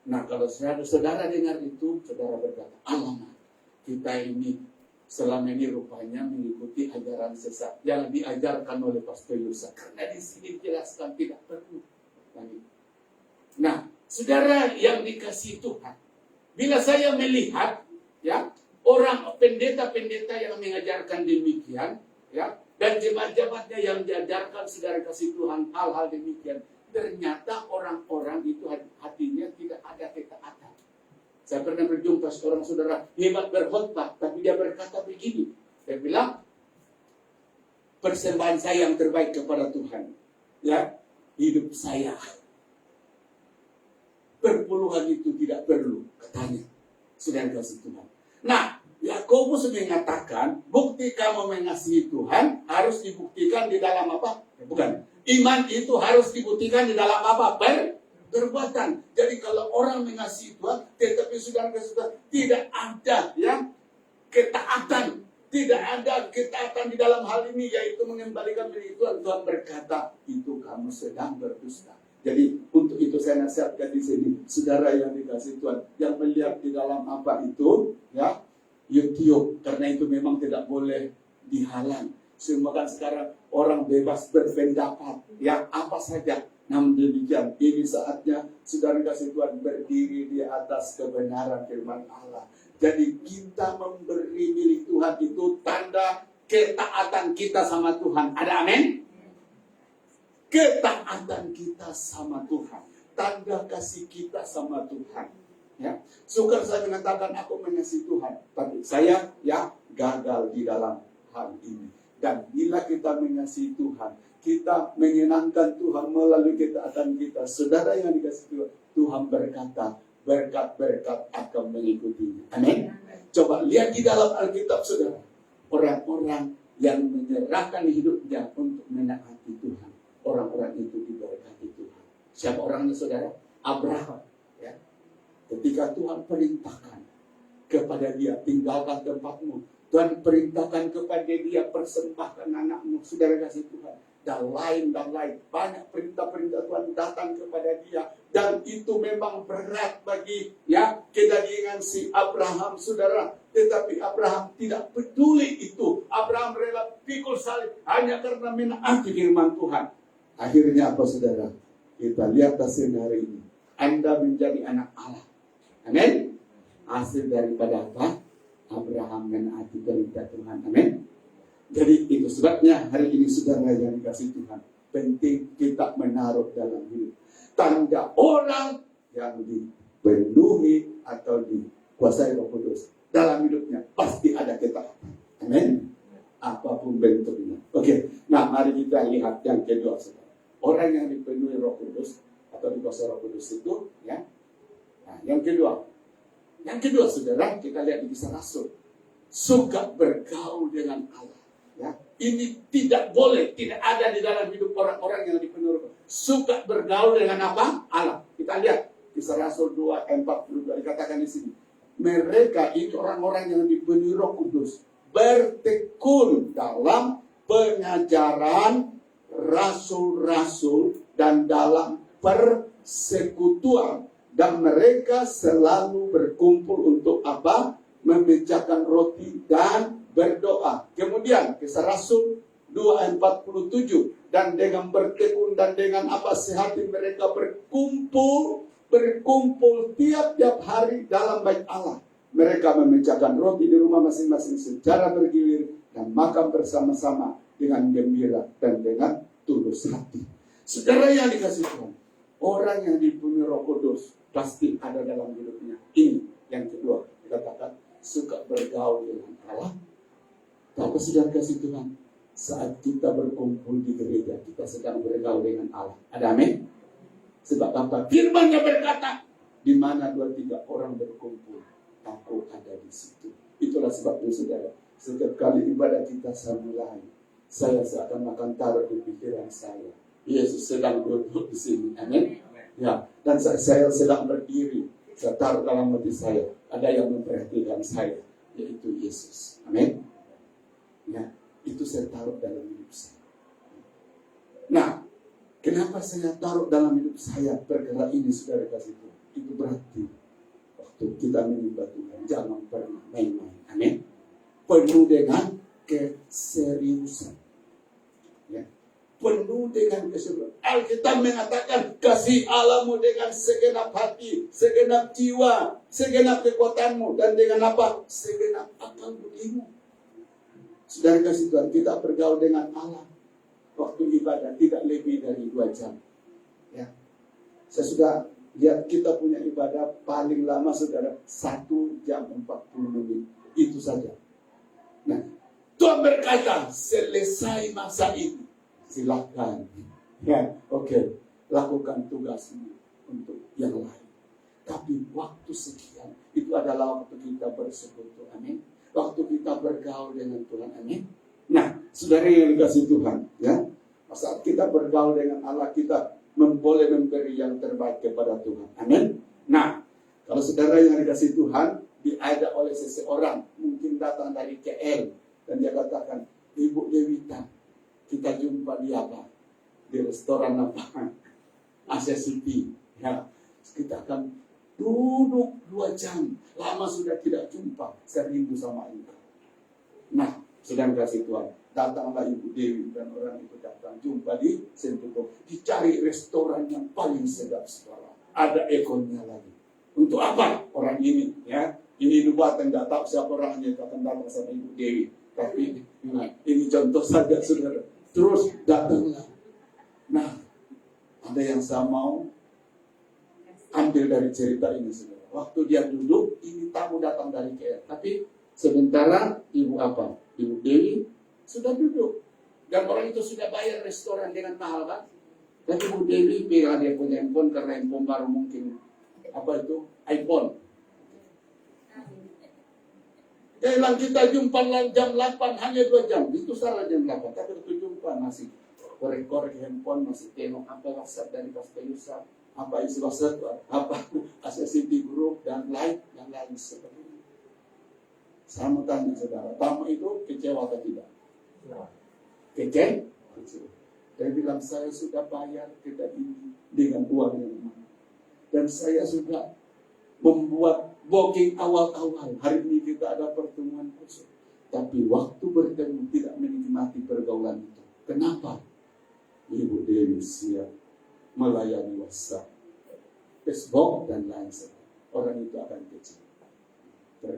Nah, kalau saudara dengar itu, saudara berkata, alamak, kita ini selama ini rupanya mengikuti ajaran sesat yang diajarkan oleh Pastor Yusa. Karena di sini dijelaskan tidak perlu. Nah, saudara yang dikasih Tuhan, bila saya melihat, ya, orang pendeta-pendeta yang mengajarkan demikian, ya, dan jemaat-jemaatnya yang diajarkan saudara kasih Tuhan hal-hal demikian, ternyata orang-orang itu hatinya tidak ada ketaatan. Saya pernah berjumpa seorang saudara hebat berkhotbah, tapi dia berkata begini, dia bilang, persembahan saya yang terbaik kepada Tuhan, ya, hidup saya. Perpuluhan itu tidak perlu, katanya, saudara kasih Tuhan. Nah, Yakobus mengatakan, bukti kamu mengasihi Tuhan harus dibuktikan di dalam apa? Bukan. Iman itu harus dibuktikan di dalam apa? Perbuatan. Jadi kalau orang mengasihi Tuhan, tetapi saudara tidak ada, ya, ketaatan. Tidak ada ketaatan di dalam hal ini, yaitu mengembalikan diri Tuhan. Tuhan berkata, itu kamu sedang berdusta. Jadi untuk itu saya nasihatkan di sini, saudara yang dikasih Tuhan, yang melihat di dalam apa itu, ya, YouTube, karena itu memang tidak boleh dihalang. Semua kan sekarang orang bebas berpendapat, ya, apa saja. Namun demikian, ini saatnya saudara kasih Tuhan berdiri di atas kebenaran firman Allah. Jadi kita memberi milik Tuhan itu tanda ketaatan kita sama Tuhan. Ada amin? Ketaatan kita sama Tuhan, tanda kasih kita sama Tuhan. Ya, sukar saya mengatakan aku mengasihi Tuhan, tapi saya, ya, gagal di dalam hal ini. Dan bila kita mengasihi Tuhan, kita menyenangkan Tuhan melalui ketaatan kita. Saudara yang dikasihi Tuhan, Tuhan berkata, berkat-berkat akan mengikutinya. Amin. Coba lihat di dalam Alkitab, saudara, orang-orang yang menyerahkan hidupnya untuk menaati Tuhan. Orang-orang itu diberkati Tuhan. Siapa orangnya, saudara? Abraham. Ya. Ketika Tuhan perintahkan kepada dia, tinggalkan tempatmu. Tuhan perintahkan kepada dia, persembahkan anakmu. Saudara kasih Tuhan. Dan lain. Banyak perintah-perintah Tuhan datang kepada dia. Dan itu memang berat bagi, ya, kedagingan si Abraham, saudara. Tetapi Abraham tidak peduli itu. Abraham rela pikul salib hanya karena menaati firman Tuhan. Akhirnya apa, saudara? Kita lihat hasil hari ini. Anda menjadi anak Allah. Amin. hasil daripada apa? Abraham menaati perintah Tuhan. Amin. Jadi itu sebabnya hari ini saudara yang dikasih Tuhan, penting kita menaruh dalam hidup tanda orang yang dipenuhi atau dikuasai Roh Kudus. Dalam hidupnya pasti ada ketaatan. Amin. Apapun bentuknya. Oke. Nah, mari kita lihat yang kedua, saudara. Orang yang dipenuhi Roh Kudus atau dikuasai Roh Kudus itu, ya. Nah, yang kedua, saudara, kita lihat di Kisah Rasul, suka bergaul dengan Allah. Ya, ini tidak boleh, tidak ada di dalam hidup orang-orang yang dipenuhi Roh Kudus. Suka bergaul dengan apa? Allah. Kita lihat Kisah Rasul 2:42 dikatakan di sini. Mereka itu orang-orang yang dipenuhi Roh Kudus, bertekun dalam pengajaran rasul-rasul dan dalam persekutuan, dan mereka selalu berkumpul untuk apa? Memecahkan roti dan berdoa. Kemudian Kisah Rasul 2:47, dan dengan bertekun dan dengan apa? Sehati mereka berkumpul tiap-tiap hari dalam bait Allah. Mereka memecahkan roti di rumah masing-masing secara bergilir dan makan bersama-sama dengan gembira dan dengan tulus hati. Saudara yang dikasih Tuhan, orang yang dipenuhi Roh Kudus pasti ada dalam hidupnya. Ini yang kedua, dikatakan suka bergaul dengan Allah. Tapi saudara kasih Tuhan, saat kita berkumpul di gereja, kita sedang bergaul dengan Allah. Ada amin? Sebab apa? Firman-Nya berkata, di mana 2-3 orang berkumpul, aku ada di situ. Itulah sebabnya saudara, setiap kali ibadah kita mulai, saya seakan akan taruh di pikiran saya, Yesus sedang duduk di sini. Amin. Ya, dan saya sedang berdiri, saya taruh dalam hati saya, ada yang memperhatikan saya, yaitu Yesus. Amin. Ya, itu saya taruh dalam hidup saya. Nah, kenapa saya taruh dalam hidup saya perkara ini, saudara kasih Tuhan? Itu berarti waktu kita menyembah Tuhan, jangan pernah main-main. Amin. Penuh dengan keseriusan. Ya. Penuh dengan keseriusan. Alkitab mengatakan, kasih Allahmu dengan segenap hati, segenap jiwa, segenap kekuatanmu, dan dengan apa? Segenap akal budimu. Saudara kasih Tuhan, kita bergaul dengan Allah. Waktu ibadah tidak lebih dari 2 jam. Ya. Saya sudah lihat kita punya ibadah paling lama, saudara, 1 jam 40 menit. Itu saja. Nah, Tuhan berkata, selesai masa ini, silakan. Ya, oke. Lakukan tugasmu untuk yang lain. Tapi waktu sekian, itu adalah waktu kita bersekutu. Amin. Waktu kita bergaul dengan Tuhan. Amin. Nah, saudara yang dikasih Tuhan, ya, saat kita bergaul dengan Allah, kita boleh memberi yang terbaik kepada Tuhan. Amin. Nah, kalau saudara yang dikasih Tuhan diajak oleh seseorang, mungkin datang dari KL, dan dia katakan, Ibu Dewita, kita jumpa di apa? Di restoran apa? Asia City. Ya, kita akan duduk 2 jam. Lama sudah tidak jumpa. Saya rindu sama engkau. Nah, sedang kasih Tuhan, datanglah Ibu Dewi dan orang itu datang jumpa di Sentuko, dicari restoran yang paling sedap sekarang. Ada ekornya lagi. Untuk apa orang ini? Ya, ini nubuatan, nggak tahu siapa orangnya yang akan datang sama Ibu Dewi. Tapi ini contoh saja, saudara. Terus datanglah. Nah, ada yang saya mau ambil dari cerita ini, saudara. Waktu dia duduk, ini tamu datang dari KL. Tapi sementara Ibu apa? Ibu Dewi sudah duduk. Dan orang itu sudah bayar restoran dengan mahal, kan? Dan Ibu Dewi bilang dia punya handphone, karena handphone baru mungkin apa itu? iPhone. Dia bilang kita jumpa jam 8, hanya 2 jam. Itu salah jam 8. Tapi waktu jumpa masih korek-korek handphone, masih tengok apa WhatsApp dari Pastor Yusa, apa isi WhatsApp, apa Associated Group, dan lain seperti itu. Saya mau tanya saudara, tamu itu kecewa atau tidak? Kecewa. Dia bilang, saya sudah bayar kedai ini dengan uang yang mahal. Dan saya sudah membuat booking awal-awal. Hari ini kita ada pertemuan khusus. Tapi waktu bertemu tidak menikmati pergaulan itu. Kenapa? Ibu Dewi siap melayani WhatsApp, Facebook, dan lain sebagainya. Orang itu akan kecewa.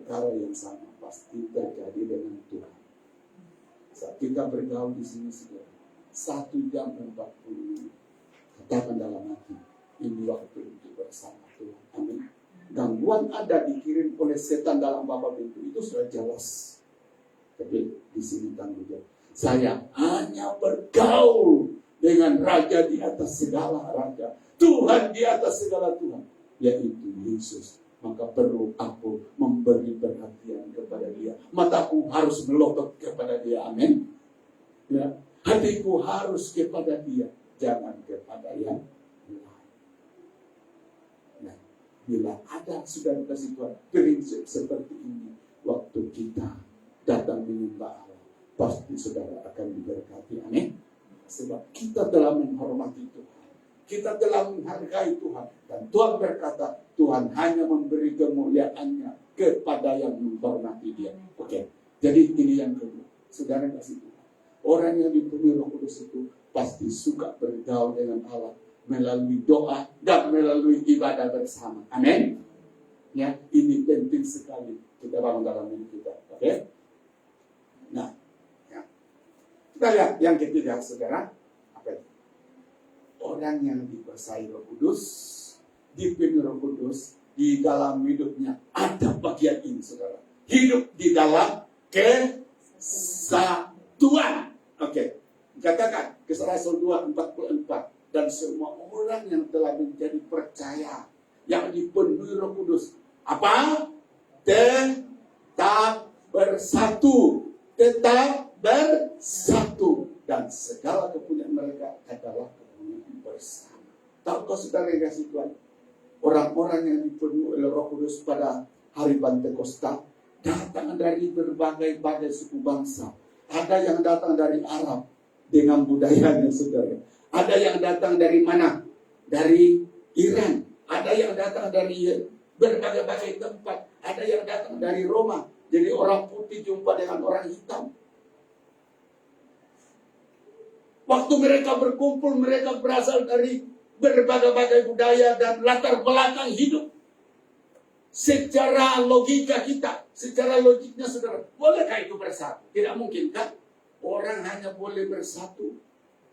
perkara yang sama pasti terjadi dengan Tuhan. Saat kita bergaul di sini saudara, 1 jam 40 menit, katakan dalam hati, ini waktu untuk bersama Tuhan. Amin. Gangguan ada dikirim oleh setan dalam beberapa bentuk itu sudah jelas. Tapi di sini tanggung jawab. Saya hanya bergaul dengan Raja di atas segala raja, Tuhan di atas segala Tuhan, yaitu Yesus. Maka perlu aku memberi perhatian kepada Dia. Mataku harus melotot kepada Dia. Amin. Ya, hatiku harus kepada Dia, jangan kepada yang lain. Nah, bila ada saudara kasih Tuhan prinsip seperti ini, waktu kita datang menyembah Allah, pasti saudara akan diberkati. Amin. Sebab kita telah menghormati Tuhan, kita telah menghargai Tuhan, dan Tuhan berkata Tuhan hanya memberi kemuliaannya kepada yang menghormati Dia. Oke. Jadi ini yang kedua, saudara kasih Tuhan, orang yang dipenuhi Roh Kudus itu pasti suka bergaul dengan Allah melalui doa dan melalui ibadah bersama. Amin. Ya, ini penting sekali kita bangun dalam diri kita. Oke. Nah, ya. Kita lihat yang ketiga, saudara. Apa itu? Orang yang dikuasai Roh Kudus, dipenuhi Roh Kudus, di dalam hidupnya ada bagian ini, saudara. Hidup di dalam kesatuan. Oke. Katakan Kesaksian 2:44, dan semua orang yang telah menjadi percaya, yang dipenuhi Roh Kudus, apa? Tetap bersatu. Tetap bersatu, dan segala kepunyaan mereka adalah kepunyaan bersama. Tahukah saudara yang kasih Tuhan, orang-orang yang dipenuhi oleh Roh Kudus pada hari Pentakosta datang dari berbagai suku bangsa. Ada yang datang dari Arab dengan budayanya, saudara. Ada yang datang dari mana? Dari Iran. Ada yang datang dari berbagai tempat. Ada yang datang dari Roma. Jadi orang putih jumpa dengan orang hitam. Waktu mereka berkumpul, mereka berasal dari berbagai budaya dan latar belakang hidup. Secara logika kita, secara logiknya saudara, bolehkah itu bersatu? Tidak mungkin kan? Orang hanya boleh bersatu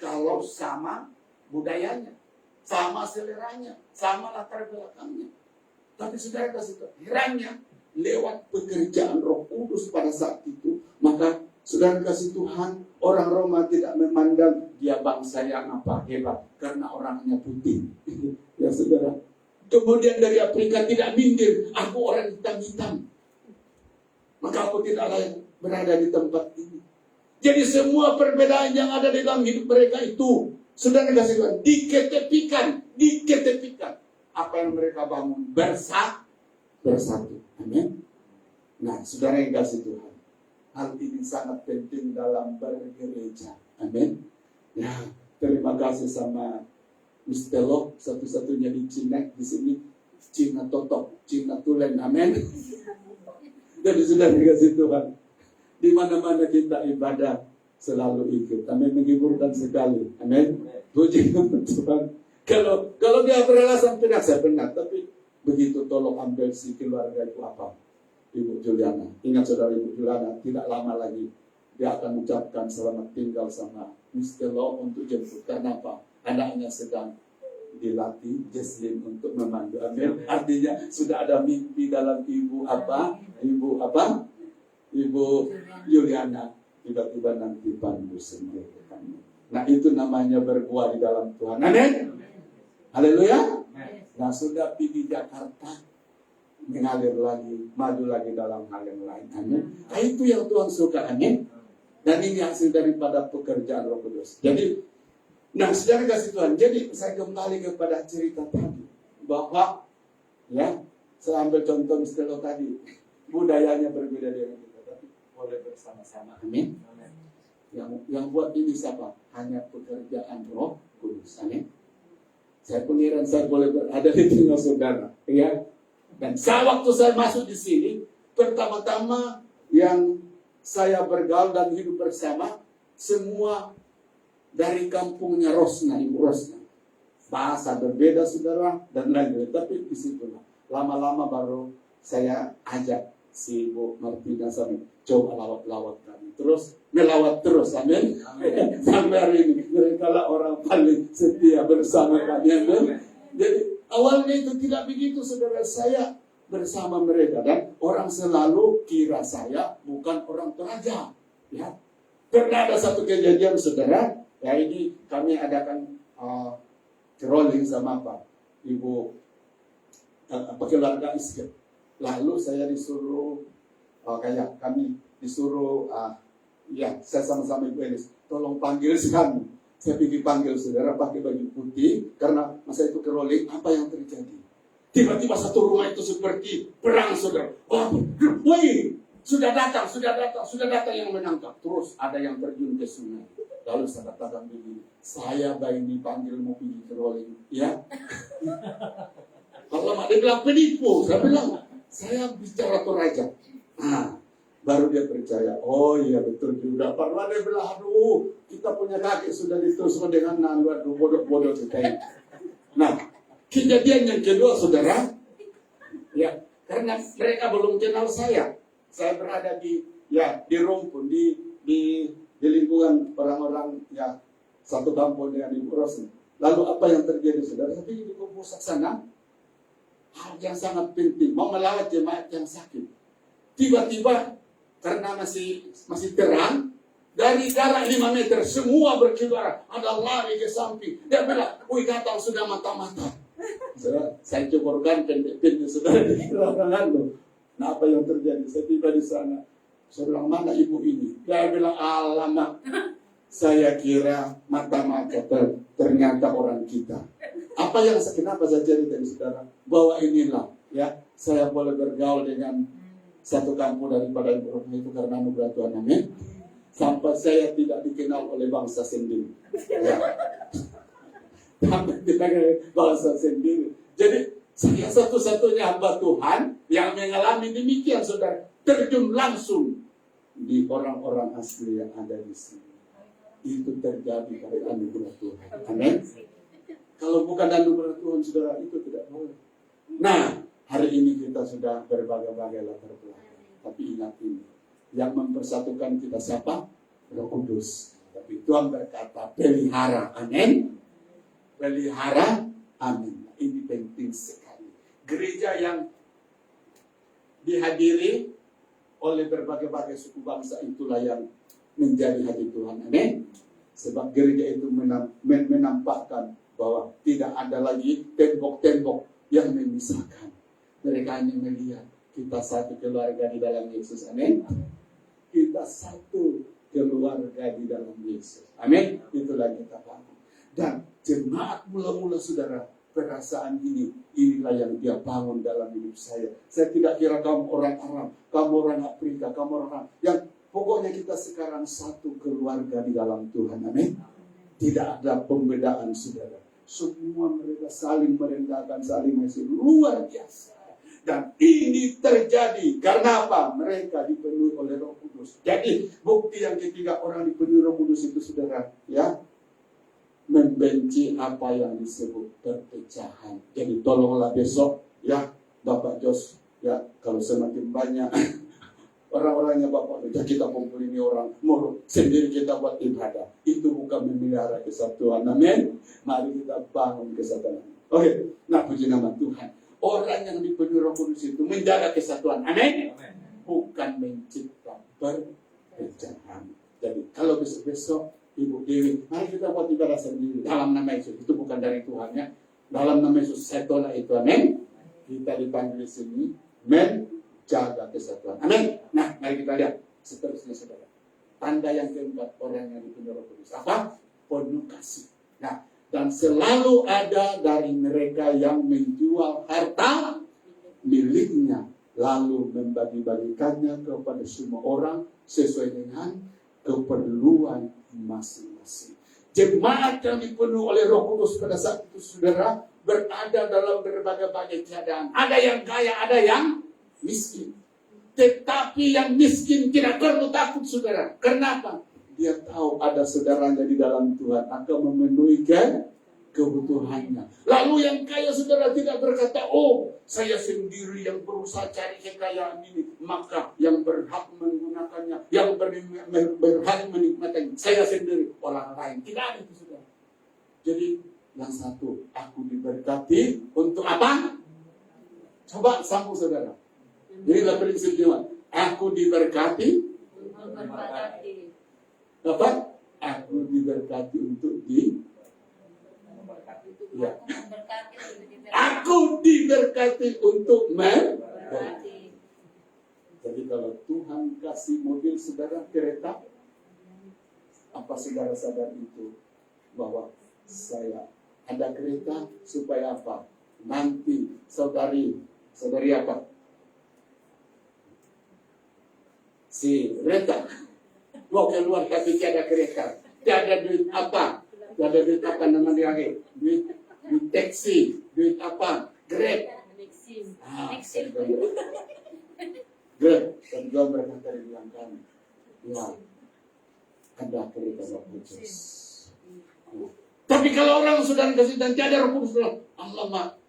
kalau sama budayanya, sama seleranya, sama latar belakangnya. Tapi saudara kasih tahu, herannya lewat pekerjaan Roh Kudus pada saat itu, maka saudara kasih Tuhan, orang Roma tidak memandang dia bangsa yang apa hebat karena orangnya putih. Ya saudara. Kemudian dari Afrika tidak minder, aku orang hitam-hitam, maka aku tidak layak berada di tempat ini. Jadi semua perbedaan yang ada di dalam hidup mereka itu, saudara kasih Tuhan, diketepikan. Apa yang mereka bangun bersatu. Amin. Nah, saudara yang kasih Tuhan, hal ini sangat penting dalam bergereja. Amin. Ya, terima kasih sama Mr. Lo, satu-satunya di Cina di sini, Cina Totok, Cina Tulen. Amin. Jadi saudara yang kasih Tuhan, di mana-mana kita ibadah selalu ikut. Amin, menghiburkan sekali. Amin. Puji Tuhan. Kalau dia beralasan benar, saya benar. Tapi begitu tolong ambil si keluarga itu apa? Ibu Juliana. Ingat saudara, Ibu Juliana tidak lama lagi dia akan mengucapkan selamat tinggal sama Mr. Lo untuk jemput. Karena apa? Anaknya sedang dilatih Jesslyn untuk memandu. Amin. Artinya sudah ada mimpi dalam Ibu Juliana. Tiba-tiba nanti pandu sendiri. Nah, itu namanya berbuah di dalam Tuhan. Amin. Haleluya. Nah, sudah pergi Jakarta, mengalir lagi, maju lagi dalam hal yang lain. Amin. Nah, itu yang Tuhan suka. Amin. Dan ini hasil daripada pekerjaan Roh Kudus. Jadi, nah, saudara kasih Tuhan. Jadi, saya kembali kepada cerita tadi, bahwa, ya, saya ambil contoh Mr. tadi, budayanya berbeda dengan kita, tapi boleh bersama-sama. Amin. Yang buat ini siapa? Hanya pekerjaan Roh Kudus. Amin. Saya pengiran saya boleh berada di tengah saudara, ya. Dan waktu saya masuk di sini, pertama-tama yang saya bergaul dan hidup bersama semua dari kampungnya Rosna, Ibu Rosna. Bahasa berbeda saudara dan lain-lain. Tapi di situ lama-lama baru saya ajak si Ibu Martina sama coba lawat kami terus melawat terus, amin. Sampai hari ini mereka lah orang paling setia bersama kami, amin. Jadi awalnya itu tidak begitu, saudara. Saya bersama mereka dan orang selalu kira saya bukan orang Toraja, ya. Pernah ada satu kejadian, saudara. Ya, ini kami adakan rolling sama Ibu keluarga Iskep. Lalu saya disuruh kayak kami disuruh ya, saya sama-sama Ibu Elis, tolong panggil kami. Saya pergi panggil saudara pakai baju putih karena masa itu rolling. Apa yang terjadi? Tiba-tiba satu rumah itu seperti perang, saudara. Woi, sudah datang yang menangkap. Terus ada yang terjun ke sungai. Lalu saya katakan begini, saya baik dipanggil mau pergi ke rolling, ya. Kalau dia bilang penipu, saya bilang saya bicara Toraja. Baru dia percaya. Oh iya betul juga. Karena dia bilang, aduh, kita punya kakek sudah ditusuk dengan aduh bodoh-bodoh kita ini. Nah, kejadian yang kedua, saudara, ya, karena mereka belum kenal saya. Saya berada di rumpun, di lingkungan orang-orang ya satu kampung dengan Ibu Rosni. Lalu apa yang terjadi, saudara? Tapi di Kupusak sana, hal yang sangat penting, mau melawat jemaat yang sakit. Tiba-tiba karena masih terang, dari jarak 5 meter semua berkibar, ada lari ke samping. Dia bilang, wih datang sudah mata-mata. Saya cukurkan pendek-pendek saudara di lapangan loh. Nah apa yang terjadi? Saya tiba di sana. Saya bilang, mana ibu ini? Dia bilang, alamak. Saya kira mata-mata ternyata orang kita. Apa yang kenapa saya cerita di saudara? Bahwa inilah ya, saya boleh bergaul dengan satu kampung daripada Ibu Rosni itu karena anugerah Tuhan, amin. Sampai saya tidak dikenal oleh bangsa sendiri. Ya. Sampai tidak dikenal bangsa sendiri. Jadi saya satu-satunya hamba Tuhan yang mengalami demikian, saudara. Terjun langsung di orang-orang asli yang ada di sini. Itu terjadi karena anugerah Tuhan, amin. Kalau bukan anugerah Tuhan, saudara, itu tidak boleh. Nah, hari ini kita sudah berbagai-bagai latar belakang. Tapi ingat ini, yang mempersatukan kita siapa? Roh Kudus. Tapi Tuhan berkata, pelihara, amin. Pelihara, amin. Ini penting sekali. Gereja yang dihadiri oleh berbagai-bagai suku bangsa itulah yang menjadi hati Tuhan, amin. Sebab gereja itu menampakkan bahwa tidak ada lagi tembok-tembok yang memisahkan. Mereka hanya melihat kita satu keluarga di dalam Yesus, amin. Kita satu keluarga di dalam Yesus, amin. Itulah kita paham. Dan jemaat mula-mula, saudara, perasaan inilah yang dia bangun dalam hidup saya. Saya tidak kira kamu orang Arab, kamu orang Afrika, kamu orang yang pokoknya kita sekarang satu keluarga di dalam Tuhan, amin. Tidak ada pembedaan, saudara. Semua mereka saling merendahkan, saling mengasihi, luar biasa. Dan ini terjadi karena apa? Mereka dipenuhi oleh Roh Kudus. Jadi bukti yang ketiga orang dipenuhi Roh Kudus itu, saudara, ya, membenci apa yang disebut perpecahan. Jadi tolonglah besok, ya, Bapak Jos, ya, kalau semakin banyak orang-orangnya Bapak, ya kita kumpul ini orang, mau sendiri kita buat ibadah. Itu bukan memelihara kesatuan, amin. Mari kita bangun kesatuan. Oke, nah puji nama Tuhan. Orang yang dipenuhi Roh Kudus itu menjaga kesatuan, amin. Bukan mencipta perpecahan. Jadi kalau besok-besok Ibu Dewi, mari kita buat ibadah sendiri dalam nama Yesus. Itu bukan dari Tuhan, ya. Dalam nama Yesus saya tolak itu, amin. Kita dipanggil di sini menjaga kesatuan, amin. Nah, mari kita lihat seterusnya, saudara. Tanda yang keempat orang yang dipenuhi Roh Kudus apa? Penuh kasih. Nah, dan selalu ada dari mereka yang menjual harta miliknya lalu membagi-bagikannya kepada semua orang sesuai dengan keperluan masing-masing. Jemaat yang dipenuhi oleh Roh Kudus pada saat itu, saudara, berada dalam berbagai-bagai keadaan. Ada yang kaya, ada yang miskin. Tetapi yang miskin tidak perlu takut, saudara. Kenapa? Dia tahu ada saudaranya di dalam Tuhan akan memenuhi kebutuhannya. Lalu yang kaya saudara tidak berkata, oh saya sendiri yang berusaha cari kekayaan ini. Maka yang berhak menggunakannya, yang berhak menikmatinya, saya sendiri, orang lain. Tidak ada itu saudara. Jadi yang satu, aku diberkati untuk apa? Coba sambung saudara. Inilah prinsip iman. Aku diberkati. Apa? Aku diberkati untuk ya. Aku diberkati untuk memberkati. Jadi kalau Tuhan kasih mobil saudara, kereta, apa saudara sadar itu bahwa saya ada kereta supaya apa? Nanti saudari apa? Si Reta mau keluar tapi tiada kereta, tiada duit apa? Tiada duit apa namanya lagi? Duit taksi, duit apa? Grab. Grab. Dan juga berkata di bilang kami, ya ada kereta bagus. Tapi kalau orang sudah kasih dan tiada Roh Kudus, alamak,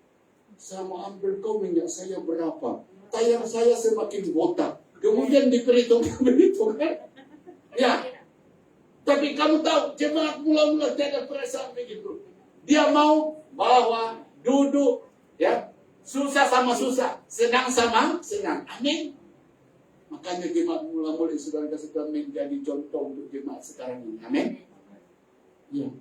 saya mau ambil kau minyak saya berapa? Tayar saya semakin botak. Kemudian diperhitungkan begitu kan? Ya. Tapi kamu tahu, jemaat mula-mula tidak perasaan begitu. Dia mau bawa, duduk, ya, susah sama susah, senang sama senang. Amin. Makanya jemaat mula-mula sudah menjadi contoh untuk jemaat sekarang ini. Amin. Ya.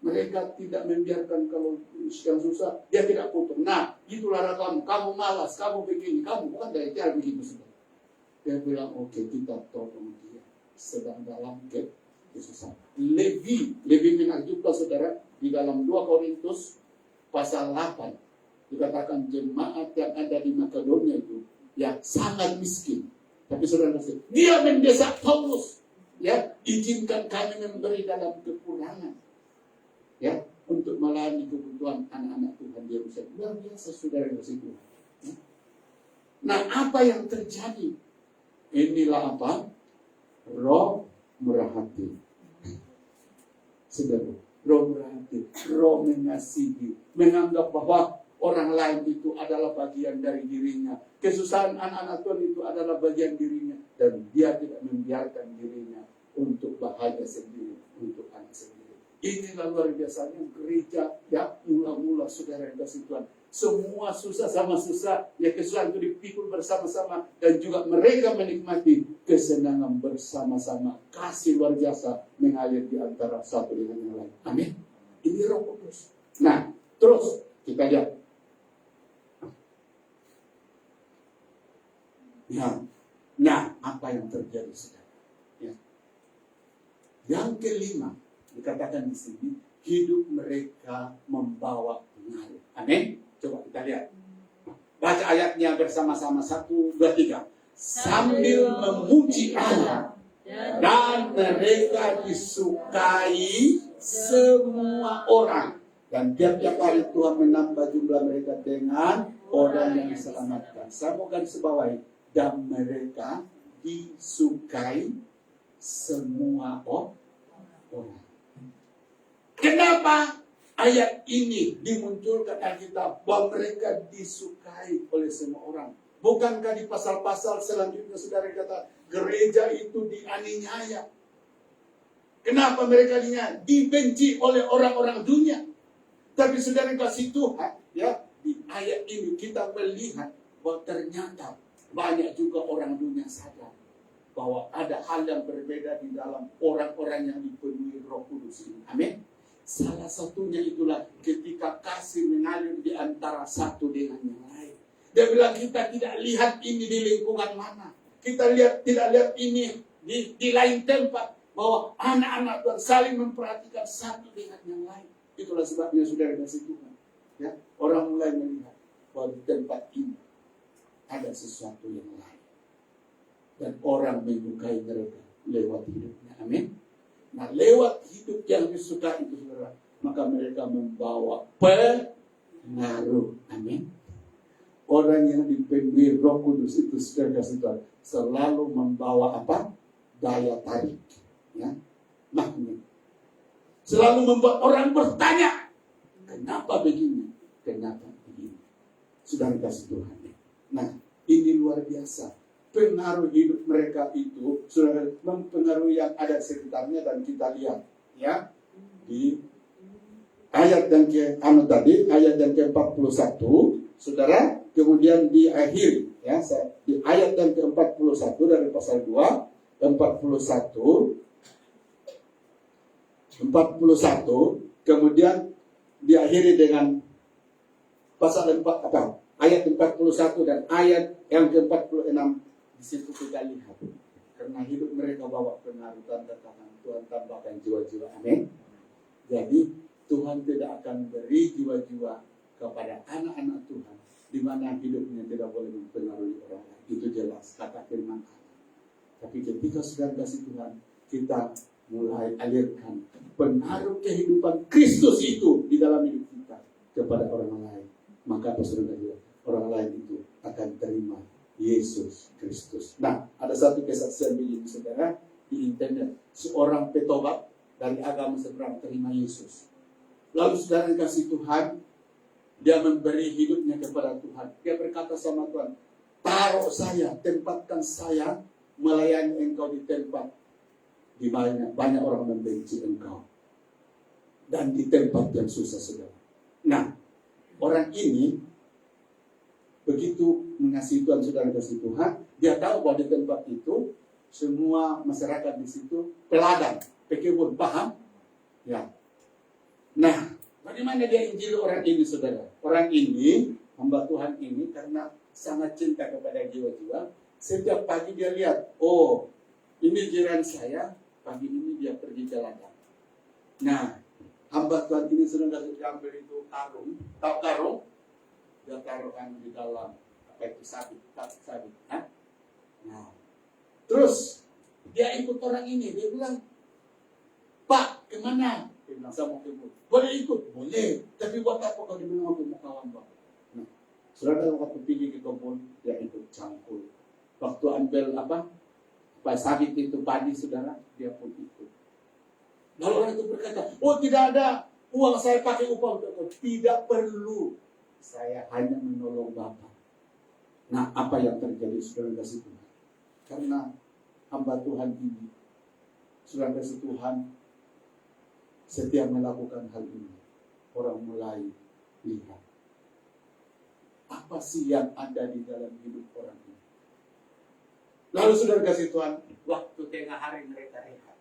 Mereka tidak membiarkan kalau yang susah, dia tidak putus. Nah, itulah kamu malas, kamu begini, kamu bukan dari cara begitu sudah. Dia bilang, oke, kita tolong dia sedang dalam kesusahan. Levi mengajukan saudara di dalam 2 Korintus pasal 8 dikatakan jemaat yang ada di Makedonia itu ya sangat miskin. Tapi saudara dia mendesak Paulus, ya, izinkan kami memberi dalam kekurangan, ya, untuk melayani kebutuhan anak-anak Tuhan di Yerusalem. Luar biasa saudara yang kasih Tuhan. Nah, apa yang terjadi? Inilah apa? Roh murah hati. Saudara, roh murah hati, roh mengasihi, menganggap bahwa orang lain itu adalah bagian dari dirinya. Kesusahan anak-anak Tuhan itu adalah bagian dirinya. Dan dia tidak membiarkan dirinya untuk bahagia sendiri, untuk anak sendiri. Inilah luar biasanya gereja yang mula-mula saudara yang kasih Tuhan. Semua susah sama susah, ya kesusahan itu dipikul bersama-sama. Dan juga mereka menikmati kesenangan bersama-sama. Kasih luar biasa mengalir di antara satu dengan yang lain. Amin. Ini Roh Kudus. Nah, terus kita lihat. Nah, apa yang terjadi saudara? Ya. Yang kelima, dikatakan di sini, hidup mereka membawa pengaruh. Amin. Coba kita lihat. Baca ayatnya bersama-sama. 1, 2, 3. Sambil memuji Allah dan mereka disukai semua orang. Dan tiap-tiap hari Tuhan menambah jumlah mereka dengan orang yang diselamatkan. Saya mau garis bawahi. Dan mereka disukai semua orang. Kenapa ayat ini dimunculkan Alkitab bahwa mereka disukai oleh semua orang? Bukankah di pasal-pasal selanjutnya saudara kata gereja itu dianiaya? Kenapa mereka dibenci oleh orang-orang dunia? Tapi saudara kasih Tuhan, ya, di ayat ini kita melihat bahwa ternyata banyak juga orang dunia sadar bahwa ada hal yang berbeda di dalam orang-orang yang dipenuhi Roh Kudus ini. Amin. Salah satunya itulah ketika kasih mengalir di antara satu dengan yang lain. Dia bilang kita tidak lihat ini di lingkungan mana. Kita tidak lihat ini di lain tempat. Bahwa anak-anak Tuhan saling memperhatikan satu dengan yang lain. Itulah sebabnya saudara kasih Tuhan. Ya, orang mulai melihat bahwa di tempat ini ada sesuatu yang lain. Dan orang menyukai mereka lewat hidupnya. Amin. Nah, lewat hidup yang disukai itu saudara, maka mereka membawa pengaruh. Amin. Orang yang dipenuhi Roh Kudus itu saudara selalu membawa apa? Daya tarik. Ya. Magnet. Selalu membuat orang bertanya, Kenapa begini? Kenapa begini? Saudara kasih Tuhan. Nah, ini luar biasa. Pengaruh hidup mereka itu sudah mempengaruhi yang ada sekitarnya, dan kita lihat ya di ayat yang ayat yang ke-41, saudara, kemudian diakhiri ya di ayat yang ke-41 dari pasal 2, 41, kemudian diakhiri dengan pasal 4 ayat 41 dan ayat yang ke-46. Di situ kita lihat karena hidup mereka bawa pengaruh, tanda tangan Tuhan tambahkan jiwa-jiwa. Amin. Jadi Tuhan tidak akan beri jiwa-jiwa kepada anak-anak Tuhan di mana hidupnya tidak boleh mempengaruhi orang lain. Itu jelas kata firman Allah. Tapi ketika sudah kasih Tuhan, kita mulai alirkan pengaruh kehidupan Kristus itu di dalam hidup kita kepada orang lain, maka orang lain itu akan terima Yesus Kristus. Nah, ada satu kesaksian begini saudara di internet. Seorang petobat dari agama seberang terima Yesus. Lalu saudara kasih Tuhan, dia memberi hidupnya kepada Tuhan. Dia berkata sama Tuhan, taruh saya, tempatkan saya melayani engkau di tempat di mana banyak orang membenci engkau. Dan di tempat yang susah saudara. Nah, orang ini begitu mengasihi Tuhan, saudara kasih Tuhan, dia tahu bahwa di tempat itu semua masyarakat di situ peladang, pekebun, paham? Ya. Nah, bagaimana dia injil orang ini, saudara? Orang ini, hamba Tuhan ini, karena sangat cinta kepada jiwa-jiwa, setiap pagi dia lihat, oh, ini jiran saya, pagi ini dia pergi ke ladang. Nah, hamba Tuhan ini sudah ambil itu karung, tahu karung? Dia taruhkan di dalam sabit. Nah, terus dia ikut orang ini, dia bilang, Pak, kemana? Dia bilang, saya mau kebun. Boleh ikut? Boleh. Tapi buat apa kalau dibilang aku mau kawan Bapak? Nah, saudara waktu pergi ke kebun, dia ikut cangkul. Waktu ambil sabit itu padi, saudara, dia pun ikut. Lalu orang itu berkata, oh tidak ada uang, saya pakai upah untuk itu. Tidak perlu. Saya hanya menolong Bapak. Nah, apa yang terjadi, saudara kasih Tuhan? Karena hamba Tuhan ini, saudara kasih Tuhan, setiap melakukan hal ini, orang mulai lihat apa sih yang ada di dalam hidup orang ini. Lalu saudara kasih Tuhan, waktu tengah hari mereka rehat,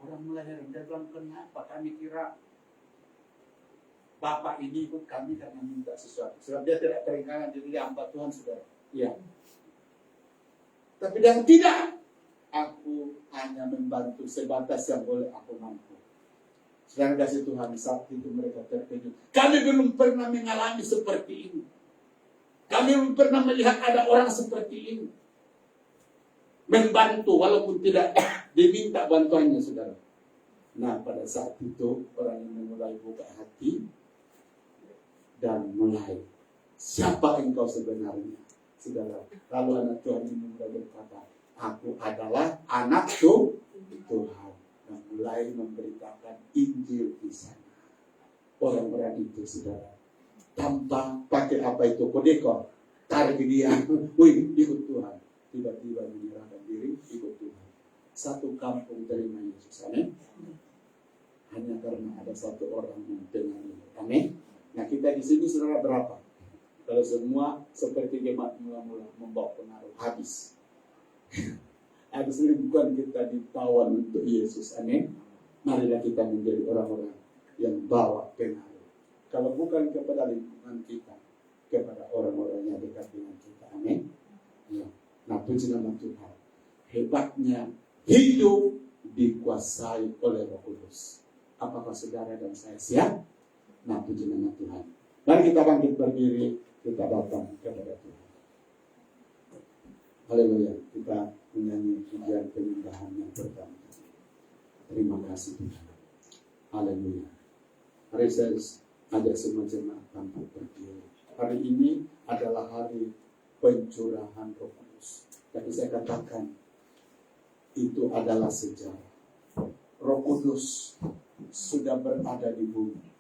orang mulai heran, dia bilang, kenapa kami kira Bapak ini ikut kami karena minta sesuatu. Sebab dia tidak teringat jadi hamba Tuhan, saudara. Iya. Tapi dia tidak. Aku hanya membantu sebatas yang boleh aku mampu. Saudara kasih Tuhan, saat itu mereka terkejut. Kami belum pernah mengalami seperti ini. Kami belum pernah melihat ada orang seperti ini. Membantu walaupun tidak diminta bantuannya, saudara. Nah, pada saat itu orang ini mulai buka hati dan mulai, siapa engkau sebenarnya, saudara? Lalu anak Tuhan ini mulai berkata, aku adalah anak Tuhan, dan mulai memberitakan Injil di sana. Orang-orang itu, saudara, tanpa pakai apa itu kodeko, tarik dia, wih, ikut Tuhan. Tiba-tiba menyerahkan diri, ikut Tuhan. Satu kampung terima Yesus, amin. Hanya karena ada satu orang yang pengaruh, amin. Nah, kita di sini saudara berapa? Kalau semua seperti jemaat mula-mula membawa pengaruh, habis. Habis ini bukan kita ditawan untuk Yesus, amin. Marilah kita menjadi orang-orang yang bawa pengaruh. Kalau bukan kepada lingkungan kita, kepada orang-orang yang dekat dengan kita, amin. Ya. Nah, puji nama Tuhan. Hebatnya hidup dikuasai oleh Roh Kudus. Apakah saudara dan saya siap? Nah, puji nama Tuhan. Mari kita bangkit berdiri, kita datang kepada Tuhan. Haleluya. Kita menyanyi pujian penyembahan yang pertama. Terima kasih Tuhan. Haleluya. Hari saya ada semua jemaat tampak berdiri. Hari ini adalah hari pencurahan Roh Kudus. Tapi saya katakan itu adalah sejarah. Roh Kudus sudah berada di bumi.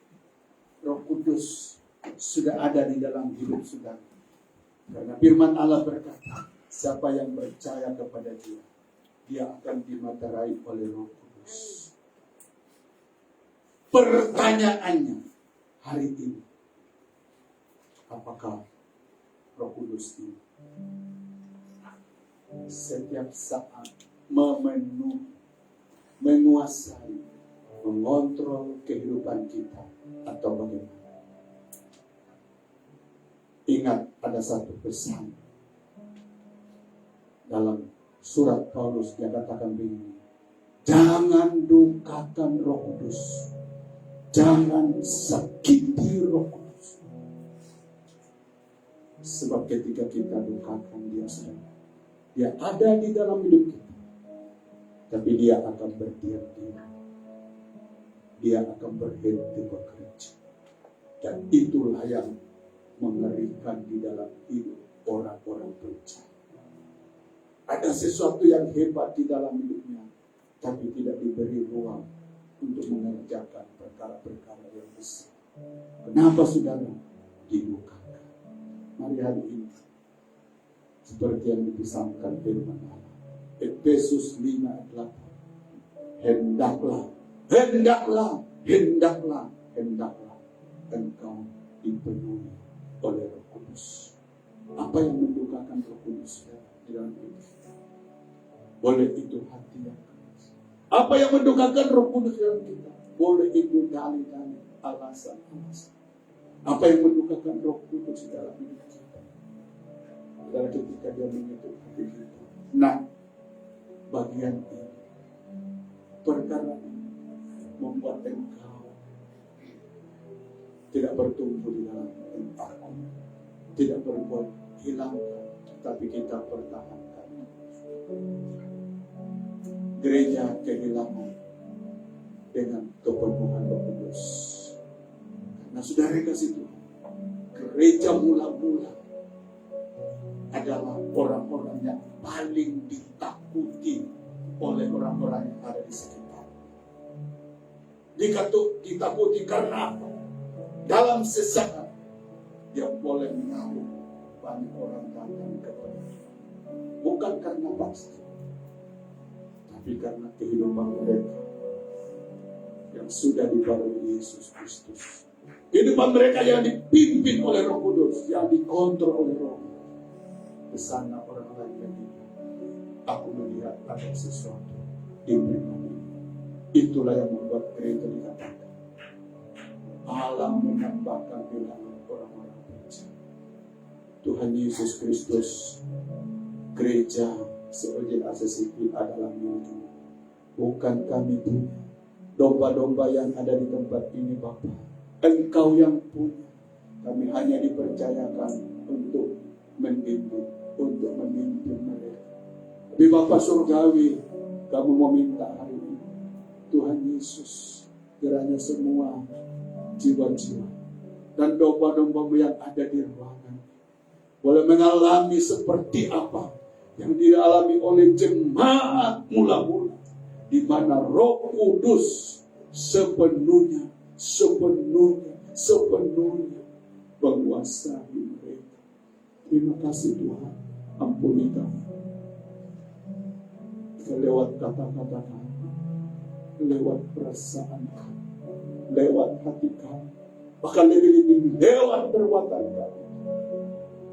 Roh Kudus sudah ada di dalam hidup saudara. Karena firman Allah berkata, siapa yang percaya kepada Dia, dia akan dimaterai oleh Roh Kudus. Pertanyaannya hari ini, apakah Roh Kudus ini setiap saat memenuhi, menguasai, mengontrol kehidupan kita atau bagaimana? Ingat, ada satu pesan dalam surat Paulus yang katakan begini, jangan dukakan Roh Kudus, jangan sakiti Roh Kudus. Sebab ketika kita dukakan Dia, Dia ada di dalam hidup kita, tapi Dia akan berdiam diri, Dia akan berhenti bekerja, dan itulah yang mengerikan di dalam hidup orang-orang percaya. Ada sesuatu yang hebat di dalam hidupnya, tapi tidak diberi ruang untuk mengerjakan perkara-perkara yang besar. Kenapa saudara? Dibukakan. Mari hari ini, seperti yang dipesankan firman Allah, Efesus 5 ayat 8, hendaklah engkau dipenuhi oleh Roh Kudus. Apa yang mendukakan Roh Kudus di dalam hidup kita? Boleh itu hati yang keras. Apa yang mendukakan Roh Kudus dalam kita? Boleh itu dalih-dalih, alasan-alasan. Apa yang mendukakan Roh Kudus dalam hidup kita? Adalah ketika Dia menyentuh hati kita. Nah, bagian ini, perkara ini membuat engkau tidak bertumbuh di dalam aku, tidak berbuat hilangkan, tapi kita pertahankan. Gereja kehilangan dengan kepenuhan Roh Kudus. Karena saudara kasih Tuhan, gereja mula-mula adalah orang-orang yang paling ditakuti oleh orang-orang yang ada di sekitar. Ditakuti karena apa? Dalam sesaat dia boleh menaruh banyak orang datang kepada, bukan karena pasti, tapi karena kehidupan mereka yang sudah dibarengi Yesus Kristus. Kehidupan mereka yang dipimpin oleh Roh Kudus, yang dikontrol oleh Roh Kudus. Kesana orang lain berkata, aku melihat ada sesuatu di mereka. Itulah yang membuat gereja dikatakan Allah menambahkan bilangan orang-orang percaya. Tuhan Yesus Kristus, gereja sebagai ACCP adalah milik, bukan kami punya. Domba-domba yang ada di tempat ini Bapa, Engkau yang punya. Kami hanya dipercayakan untuk membimbing, untuk memimpin mereka. Tapi Bapa Surgawi, kamu meminta hari ini, Tuhan Yesus, kiranya semua jiwa-jiwa dan domba-domba yang ada di ruangan boleh mengalami seperti apa yang dialami oleh jemaat mula-mula, di mana Roh Kudus sepenuhnya menguasai mereka. Terima kasih Tuhan, ampuni kami lewat kata-kata kami, lewat perasaan kami, lewat hati kami, bahkan lebih-lebih lewat perbuatan kami.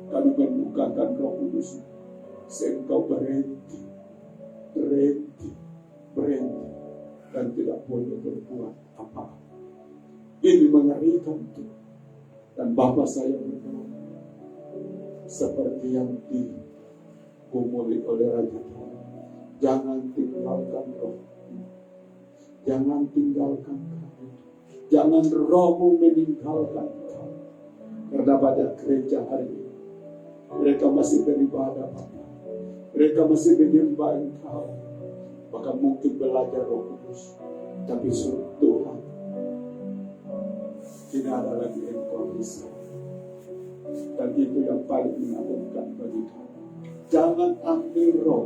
Kami membukakan Roh Kudus sehingga Engkau berhenti dan tidak boleh berbuat apa-apa. Ini mengerikan Tuhan. Dan Bapa saya berdoa seperti yang digumuli oleh Raja Tuhan, jangan tinggalkan Roh, jangan tinggalkan kami, jangan Rohmu meninggalkan kami. Karena banyak gereja hari ini mereka masih beribadah, mereka masih menyembah Engkau, bahkan mungkin belajar Roh Kudus, tapi Tuhan, tidak ada lagi Engkau bisa. Dan itu yang paling menakutkan bagi kami. Jangan ambil Roh.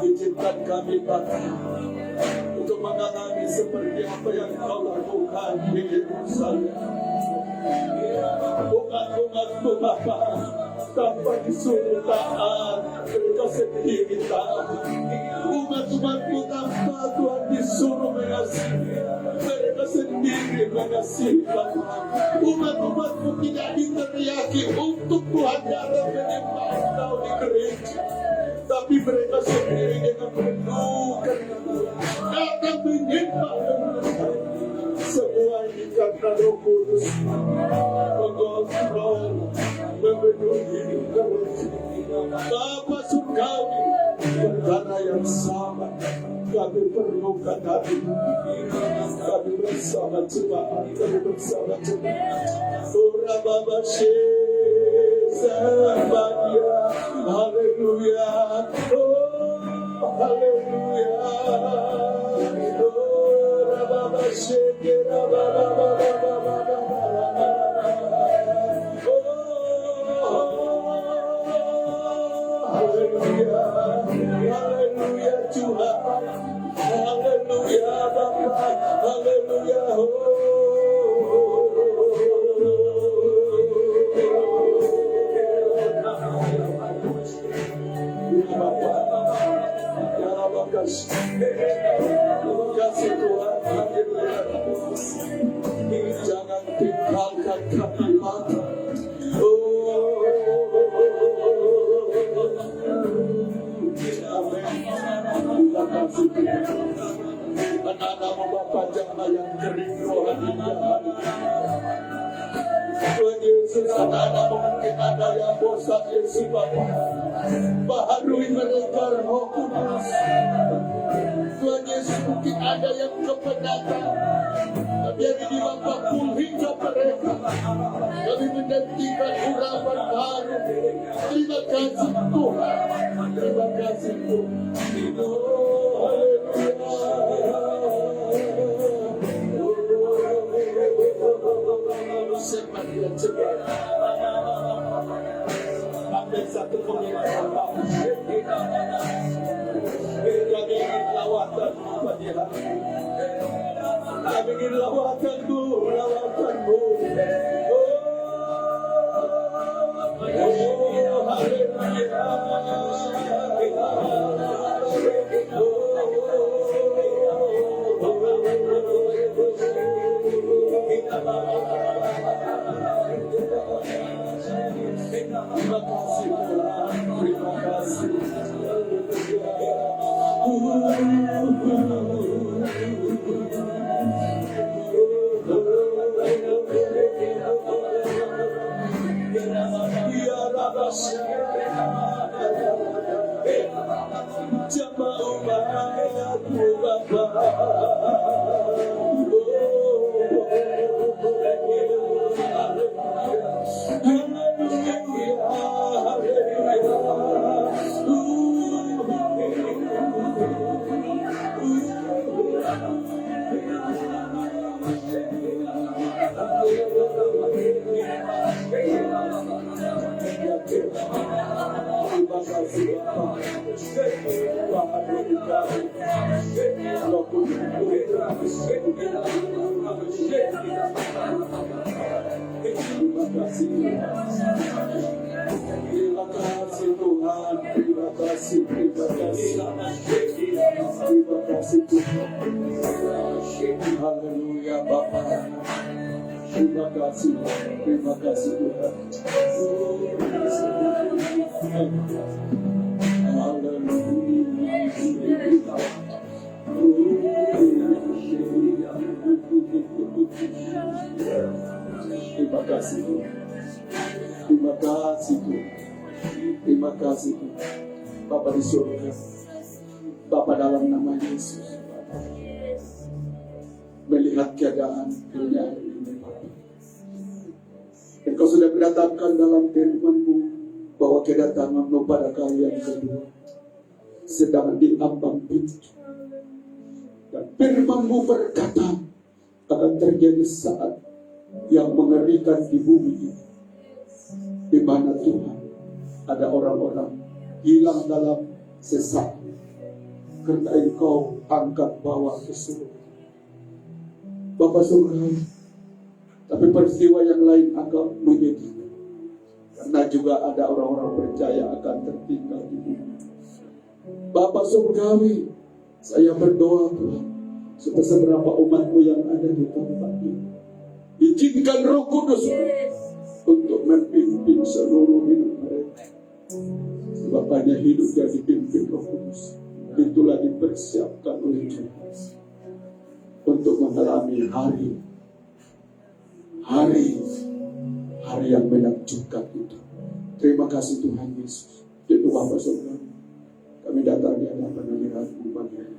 Izinkan kami Bapa untuk mengalami seperti apa yang Kau lakukan di Yerusalem. Umat-umat-Mu Bapa tanpa disuruh taat, mereka sendiri taat. Umat-umat-Mu tanpa Tuhan disuruh mengasihi, mereka sendiri mengasihi Bapa. Umat-umat-Mu tidak diteriaki untuk Tuhan datang menyembah Kau di gereja, tapi mereka sendiri dengan penuh kerendahan datang menyembah Engkau. Semua ini karena Roh Kudus mengontrol, memenuhi gereja. Bapa surgawi, perkara yang sama kami perlukan hari ini. Kami bersama jemaat, kami bersama jemaat. Surah Baba Sabadia, haleluya, oh haleluya, oh Baba Shekera Baba haleluya, haleluya Tuhan, haleluya Baba. Kasih Tuhan, jangan tinggalkan kami, Bapa. Terima kasih anak-anak Bapa jamaah yang kering rohaninya. Tuhan Yesus, anak-anak mungkin ada yang bosan Yesus Bapa, baharui mereka Roh Kudus. Tuhan Yesus, mungkin ada yang kepenatan, biar ini Bapa pulihkan mereka. Kami menantikan urapan baru. Terima kasih Tuhan, terima kasih Tuhan. Oh, haleluya. Semuanya cepat. Ambil satu pengirahan Bapak. Kami ingin lawatanmu pagi hari. Kami ingin lawatanmu, lawatanmu. Oh, haleluya. Terima kasih Tuhan, terima kasih. Ya Rabbah, jamaah umatmu Bapa. Terima kasih Bapa. Terima kasih Tuhan, terima kasih, terima kasih, terima kasih Tuhan. Haleluya Bapa. Terima kasih Tuhan. Terima kasih Tuhan. Terima kasih Tuhan. Terima kasih Tuhan. Bapa di surga, Bapa dalam nama Yesus, melihat keadaan dunia ini Bapa, Engkau sudah mendatangkan dalam firman-Mu bahwa kedatangan-Mu pada kali yang kedua sedang diambang pintu. Dan firman-Mu berkata akan terjadi saat yang mengerikan di bumi ini, di mana Tuhan ada orang-orang hilang dalam sesak karena Engkau angkat bawa ke surga. Bapa surga, tapi peristiwa yang lain akan menyedihkan karena juga ada orang-orang percaya akan tertinggal di bumi. Bapa surgawi, saya berdoa Tuhan, supaya seberapa umat-Mu yang ada di tempat ini, izinkan Roh Kudus untuk memimpin seluruh hidup mereka. Sebab hanya hidup yang dipimpin Roh Kudus, itulah dipersiapkan oleh Tuhan untuk mengalami hari yang menakjubkan itu. Terima kasih Tuhan Yesus. Itu Bapa Surga, kami datang di hadapan hadirat-Mu pagi hari.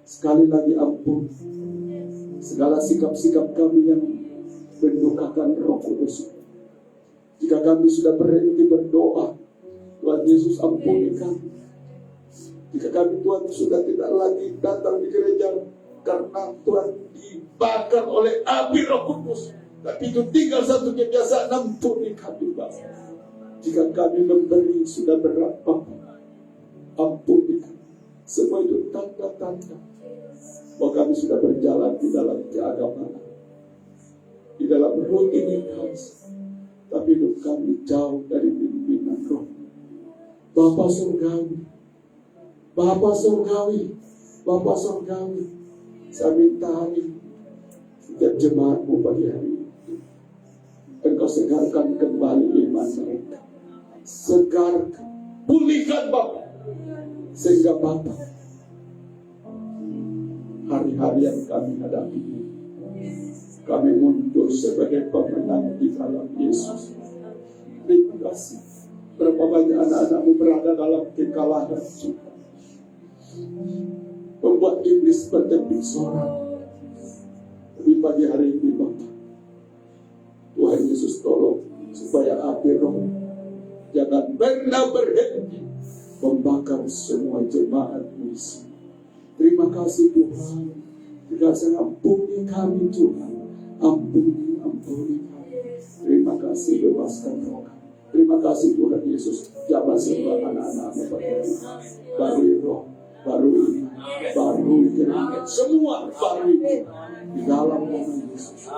Sekali lagi ampun segala sikap-sikap kami yang mendukakan Roh Kudus. Jika kami sudah berhenti berdoa, Tuhan Yesus ampuni kami. Jika kami Tuhan sudah tidak lagi datang di gereja karena Tuhan dibakar oleh api Roh Kudus, tapi itu tinggal satu kebiasaan, ampuni kami Bapa. Jika kami memberi sudah berapa, ampuni kami. Semua itu tanda-tanda bahwa kami sudah berjalan di dalam keagamaan, di dalam rutinitas, tapi hidup kami jauh dari pimpinan Roh. Bapa Surgawi, Bapa Surgawi, Bapa Surgawi, saya minta hari setiap jemaatmu pagi hari ini, Engkau segarkan kembali iman mereka. Segarkan, pulihkan Bapa, sehingga Bapa, hari-hari yang kami hadapi ini, kami mundur sebagai pemenang di dalam Yesus. Terima kasih. Berapa banyak anak-anakmu berada dalam kekalahan juga, membuat iblis bertepik sorak. Di pagi hari ini Bapa, Tuhan Yesus tolong supaya api Roh jangan pernah berhenti membakar semua jemaat-Mu di sini. Terima kasih Tuhan. Dikasih ampuni kami Tuhan. Ampuni kami. Terima kasih, bebaskan Roh kami. Terima kasih Tuhan Yesus. Jabat semua anak-anak-Mu baru Roh, baru iman, baru keringat, semua baru itu di dalam nama Yesus.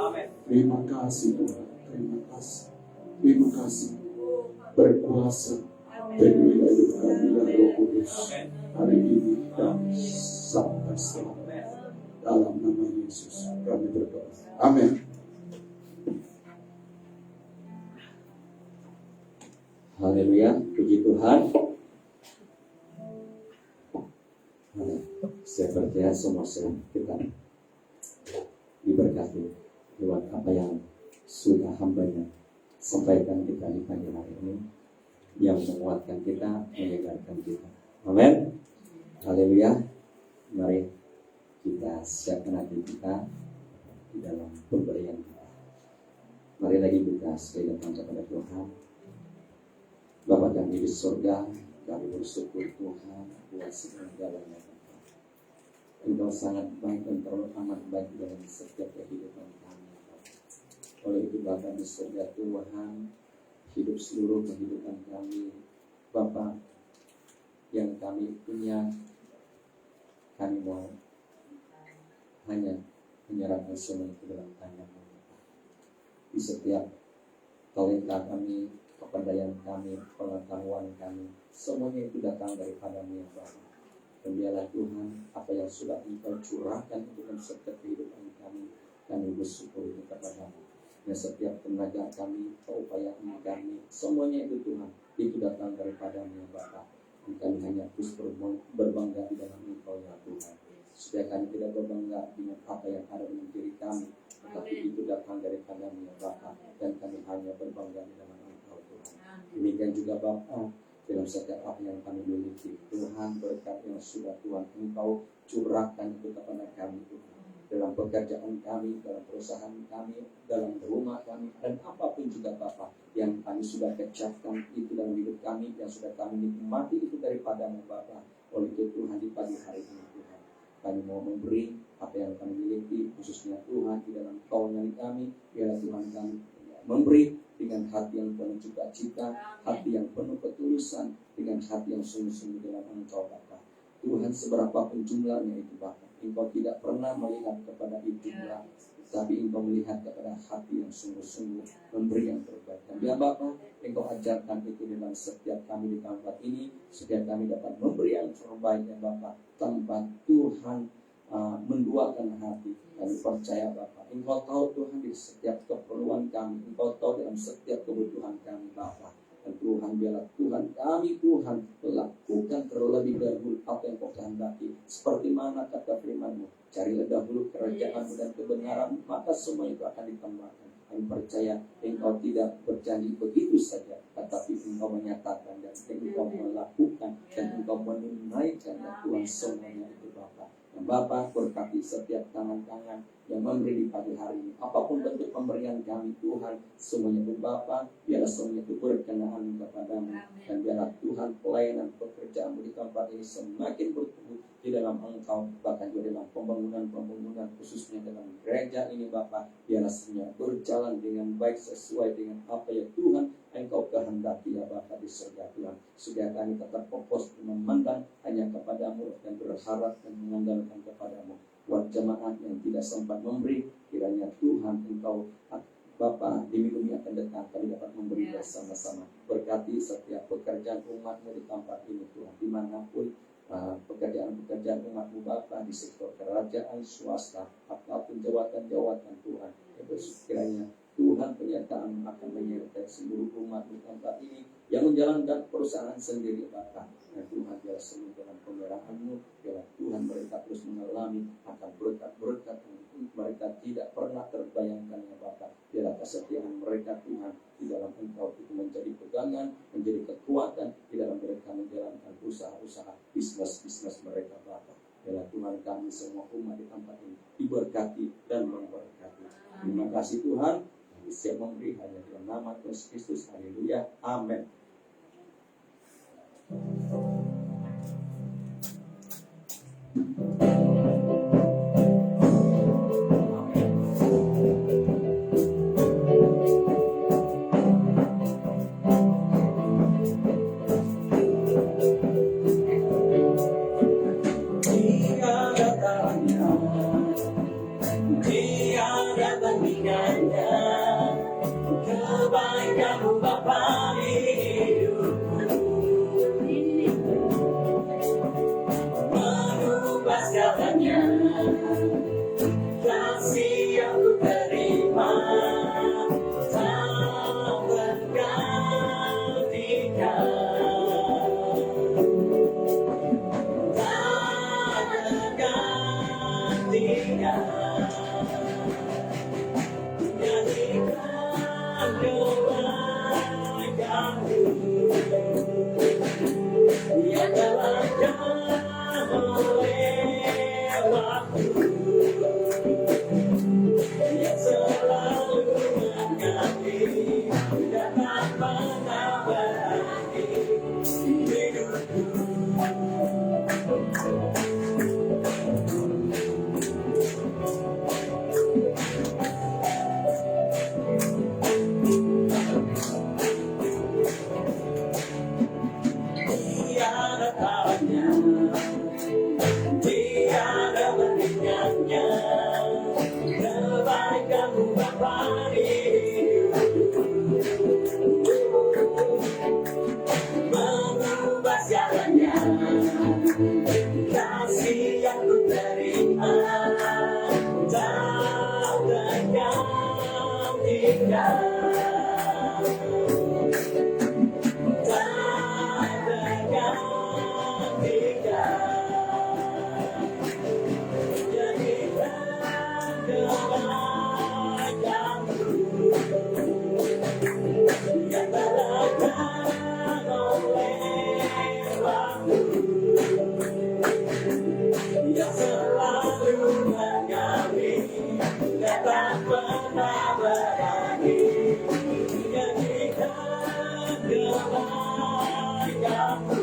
Terima kasih Tuhan. Terima kasih. Terima kasih. Berkuasa penuhi hidup kami ya Roh Kudus hari ini dan sampai selamanya. Dalam nama Yesus kami berdoa. Amin. Haleluya, puji Tuhan. Saya percaya semua kita diberkati lewat apa yang sudah hambanya sampaikan kita di pagi hari ini, yang menguatkan kita, menyegarkan kita. Amin. Haleluya. Mari kita siapkan hati kita di dalam pemberian kita. Mari lagi kita sekali datang kepada Tuhan. Bapa kami di surga, kami bersyukur Tuhan buat segala-galanya. Engkau sangat baik dan terlalu amat baik dalam setiap kehidupan kami. Oleh itu Bapa di surga Tuhan, hidup seluruh kehidupan kami, Bapa yang kami punya, kami mau hanya menyerahkan semua ke dalam tangan-Mu. Di setiap talenta kami, kepandaian kami, pengetahuan kami, semuanya itu datang daripada-Mu ya Bapa. Dan biarlah Tuhan, apa yang sudah Engkau curahkan dalam setiap kehidupan kami bersyukur itu kepada-Mu. Dan setiap tenaga kami, keupayaan kami, semuanya itu Tuhan, itu datang daripada-Mu ya Bapa. Dan kami hanya terus berbangga di dalam Engkau ya Tuhan. Supaya kami tidak berbangga dengan apa yang ada dalam diri kami, tetapi itu datang daripada-Mu ya Bapa. Dan kami hanya berbangga di dalam Engkau Tuhan. Demikian juga Bapa, dalam setiap apa yang kami miliki, Tuhan, berkat yang sudah Tuhan Engkau curahkan itu kepada kami Tuhan. Dalam pekerjaan kami, dalam perusahaan kami, dalam rumah kami, dan apapun juga Bapa yang kami sudah kecapkan itu dalam hidup kami, yang sudah kami nikmati itu daripada-Mu Bapa. Oleh itu Tuhan, di pagi hari ini Tuhan, kami mau memberi apa yang kami miliki, khususnya Tuhan di dalam kawanan kami. Biarlah Tuhan kami memberi dengan hati yang penuh sukacita, hati yang penuh ketulusan, dengan hati yang sungguh-sungguh dalam Engkau Bapa. Tuhan, seberapa pun jumlahnya itu Bapa, Engkau tidak pernah melihat kepada jumlah, tapi Engkau melihat kepada hati yang sungguh-sungguh memberi yang terbaik. Dan biar Bapa, Engkau ajarkan itu dalam setiap kami di tempat ini, setiap kami dapat memberi yang terbaik ya Bapa, tanpa Tuhan menduakan hati. Kami percaya Bapa, Engkau tahu Tuhan di setiap keperluan kami, Engkau tahu dalam setiap kebutuhan kami Bapa. Dan Tuhan, biarlah Tuhan kami Tuhan lakukan terlebih dahulu apa yang Kau kehendaki. Seperti mana kata firman-Mu, carilah dahulu kerajaan-Mu dan kebenaran, maka semua itu akan ditambahkan. Kami percaya Engkau tidak berjanji begitu saja, tetapi Engkau menyatakan dan Engkau melakukan dan Engkau menunaikan dan Tuhan semuanya itu Bapa. Dan Bapa, berkati setiap tangan-tangan yang memberi di pagi hari ini. Apapun bentuk pemberian kami Tuhan, semuanya itu Bapa, biarlah semuanya itu berkenaan kepada-Mu. Dan biarlah Tuhan pelayanan pekerjaan di tempat ini semakin bertumbuh di dalam Engkau, bahkan juga dalam pembangunan pembangunan khususnya dalam gereja ini Bapa, biarlah semuanya berjalan dengan baik sesuai dengan apa yang Tuhan Engkau kehendaki ya Bapa di surga Tuhan. Supaya kami tetap fokus memandang hanya kepadamu dan berharap dan mengandalkan kepadamu. Buat jemaat yang tidak sempat memberi, kiranya Tuhan Engkau Bapa di minggu yang akan datang kami dapat memberi bersama-sama. Berkati setiap pekerjaan umat-Mu di tempat ini Tuhan, dimanapun pekerjaan-pekerjaan umat-Mu Bapa di sektor kerajaan, swasta, apapun jawatan-jawatan Tuhan. Kiranya Tuhan penyertaan akan menyertai seluruh umat di tempat ini yang menjalankan perusahaan sendiri Bapa. Ya Tuhan, biar seluruh dengan pemerahan-Mu, biar Tuhan mereka terus mengalami akan berkat-berkat mereka tidak pernah terbayangkan ya Bapa. Biarlah kesetiaan mereka Tuhan di dalam Engkau itu menjadi pegangan, menjadi kekuatan di dalam mereka menjalankan usaha-usaha bisnis mereka Bapa. Biarlah Tuhan kami semua umat di tempat ini diberkati dan memberkati. Terima kasih Tuhan. Kami siap memberi hanya dalam nama Tuhan Kristus. Haleluya. Amin. Tiada tandingannya, kebaikan-Mu Bapa di hidupku, mengubah segalanya, kasih yang ku terima tak tergantikan, tak tergantikan. Yang telah oleh waktu, yang selalu mengganti dan tak pernah berhenti hidupku. Tiada tanya, tiada bandingannya, kebaikan-Mu Bapa di hidupku, mengubah segalanya, kasih yang ku terima tak tergantikan. Yang terlakukan oleh waktu, yang selalu mengambil dan tak pernah berhenti menjadikan kebaikan-Mu.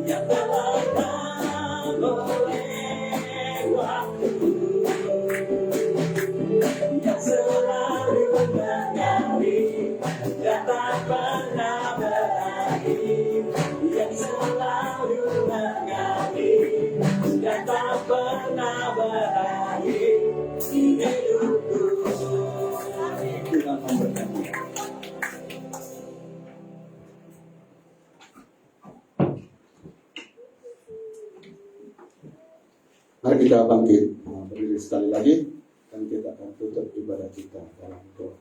Yang terlakukan oleh waktu, yang selalu mengalir dan tak pernah berhenti, yang selalu mengalir dan tak pernah berhenti hidupku. Tuhan memberkati. Mari kita bangkit, berdiri sekali lagi, dan kita akan tutup ibadah kita dalam doa.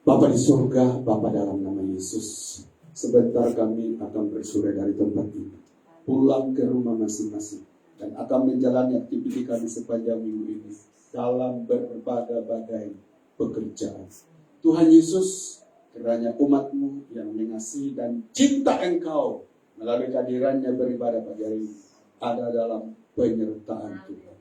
Bapa di surga, Bapa dalam nama Yesus, sebentar kami akan bersurai dari tempat ini, pulang ke rumah masing-masing, dan akan menjalani aktivitas kami sepanjang minggu ini dalam berbagai-bagai pekerjaan. Tuhan Yesus, kiranya umat-Mu yang mengasihi dan cinta Engkau melalui kehadirannya beribadah pagi hari ini ada dalam penyertaan Tuhan.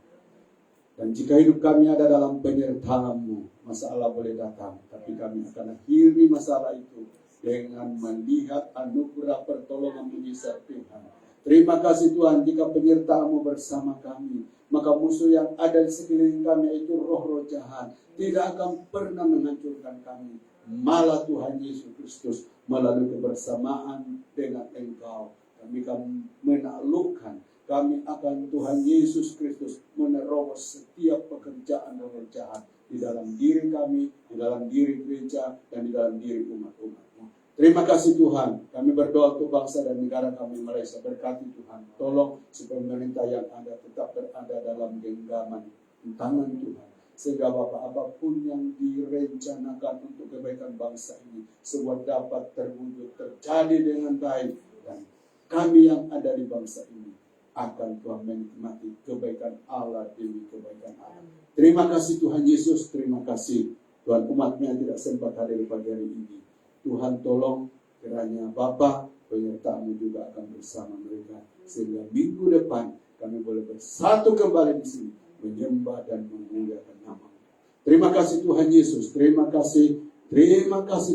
Dan jika hidup kami ada dalam penyertaan-Mu, masalah boleh datang, tapi kami akan akhiri masalah itu dengan melihat anugerah pertolongan mujizat Tuhan. Terima kasih Tuhan, jika penyertaan-Mu bersama kami, maka musuh yang ada di sekeliling kami, yaitu roh-roh jahat, tidak akan pernah menghancurkan kami. Malah Tuhan Yesus Kristus melalui kebersamaan dengan Engkau, kami akan menaklukkan. Kami akan Tuhan Yesus Kristus menerobos setiap pekerjaan roh jahat di dalam diri kami, di dalam diri gereja, dan di dalam diri umat-umat-Mu. Terima kasih Tuhan, kami berdoa untuk bangsa dan negara kami Malaysia. Berkati Tuhan, tolong supaya pemerintah yang ada tetap berada dalam genggaman tangan Tuhan. Sehingga Bapak, apapun yang direncanakan untuk kebaikan bangsa ini, semua dapat terwujud, terjadi dengan baik. Dan kami yang ada di bangsa ini akan Tuhan menikmati kebaikan Allah demi kebaikan Allah. Terima kasih Tuhan Yesus, terima kasih Tuhan, umat-Nya tidak sempat hadir pagi hari ini. Tuhan tolong kiranya Bapa penyertaan-Mu juga akan bersama mereka, sehingga minggu depan kami boleh bersatu kembali di sini menyembah dan memuliakan nama-Mu. Terima kasih Tuhan Yesus, terima kasih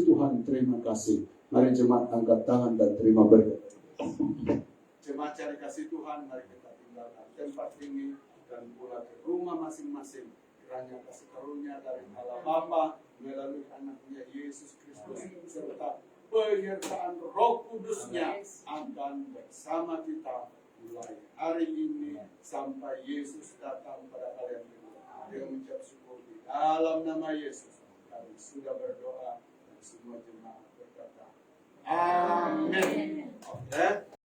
Tuhan, terima kasih. Mari jemaat angkat tangan dan terima berkat. Jemaat cari kasih Tuhan, mari kita tinggalkan tempat ini dan pulang ke rumah masing-masing. Kiranya kasih karunia dari Allah Bapa melalui anaknya Yesus Kristus serta penyertaan Roh Kudus-Nya akan bersama kita mulai hari ini sampai Yesus datang pada kalian kedua. Dengan mengucap syukur di dalam nama Yesus kami sudah berdoa dan semua jemaat berkata Amin. Oke.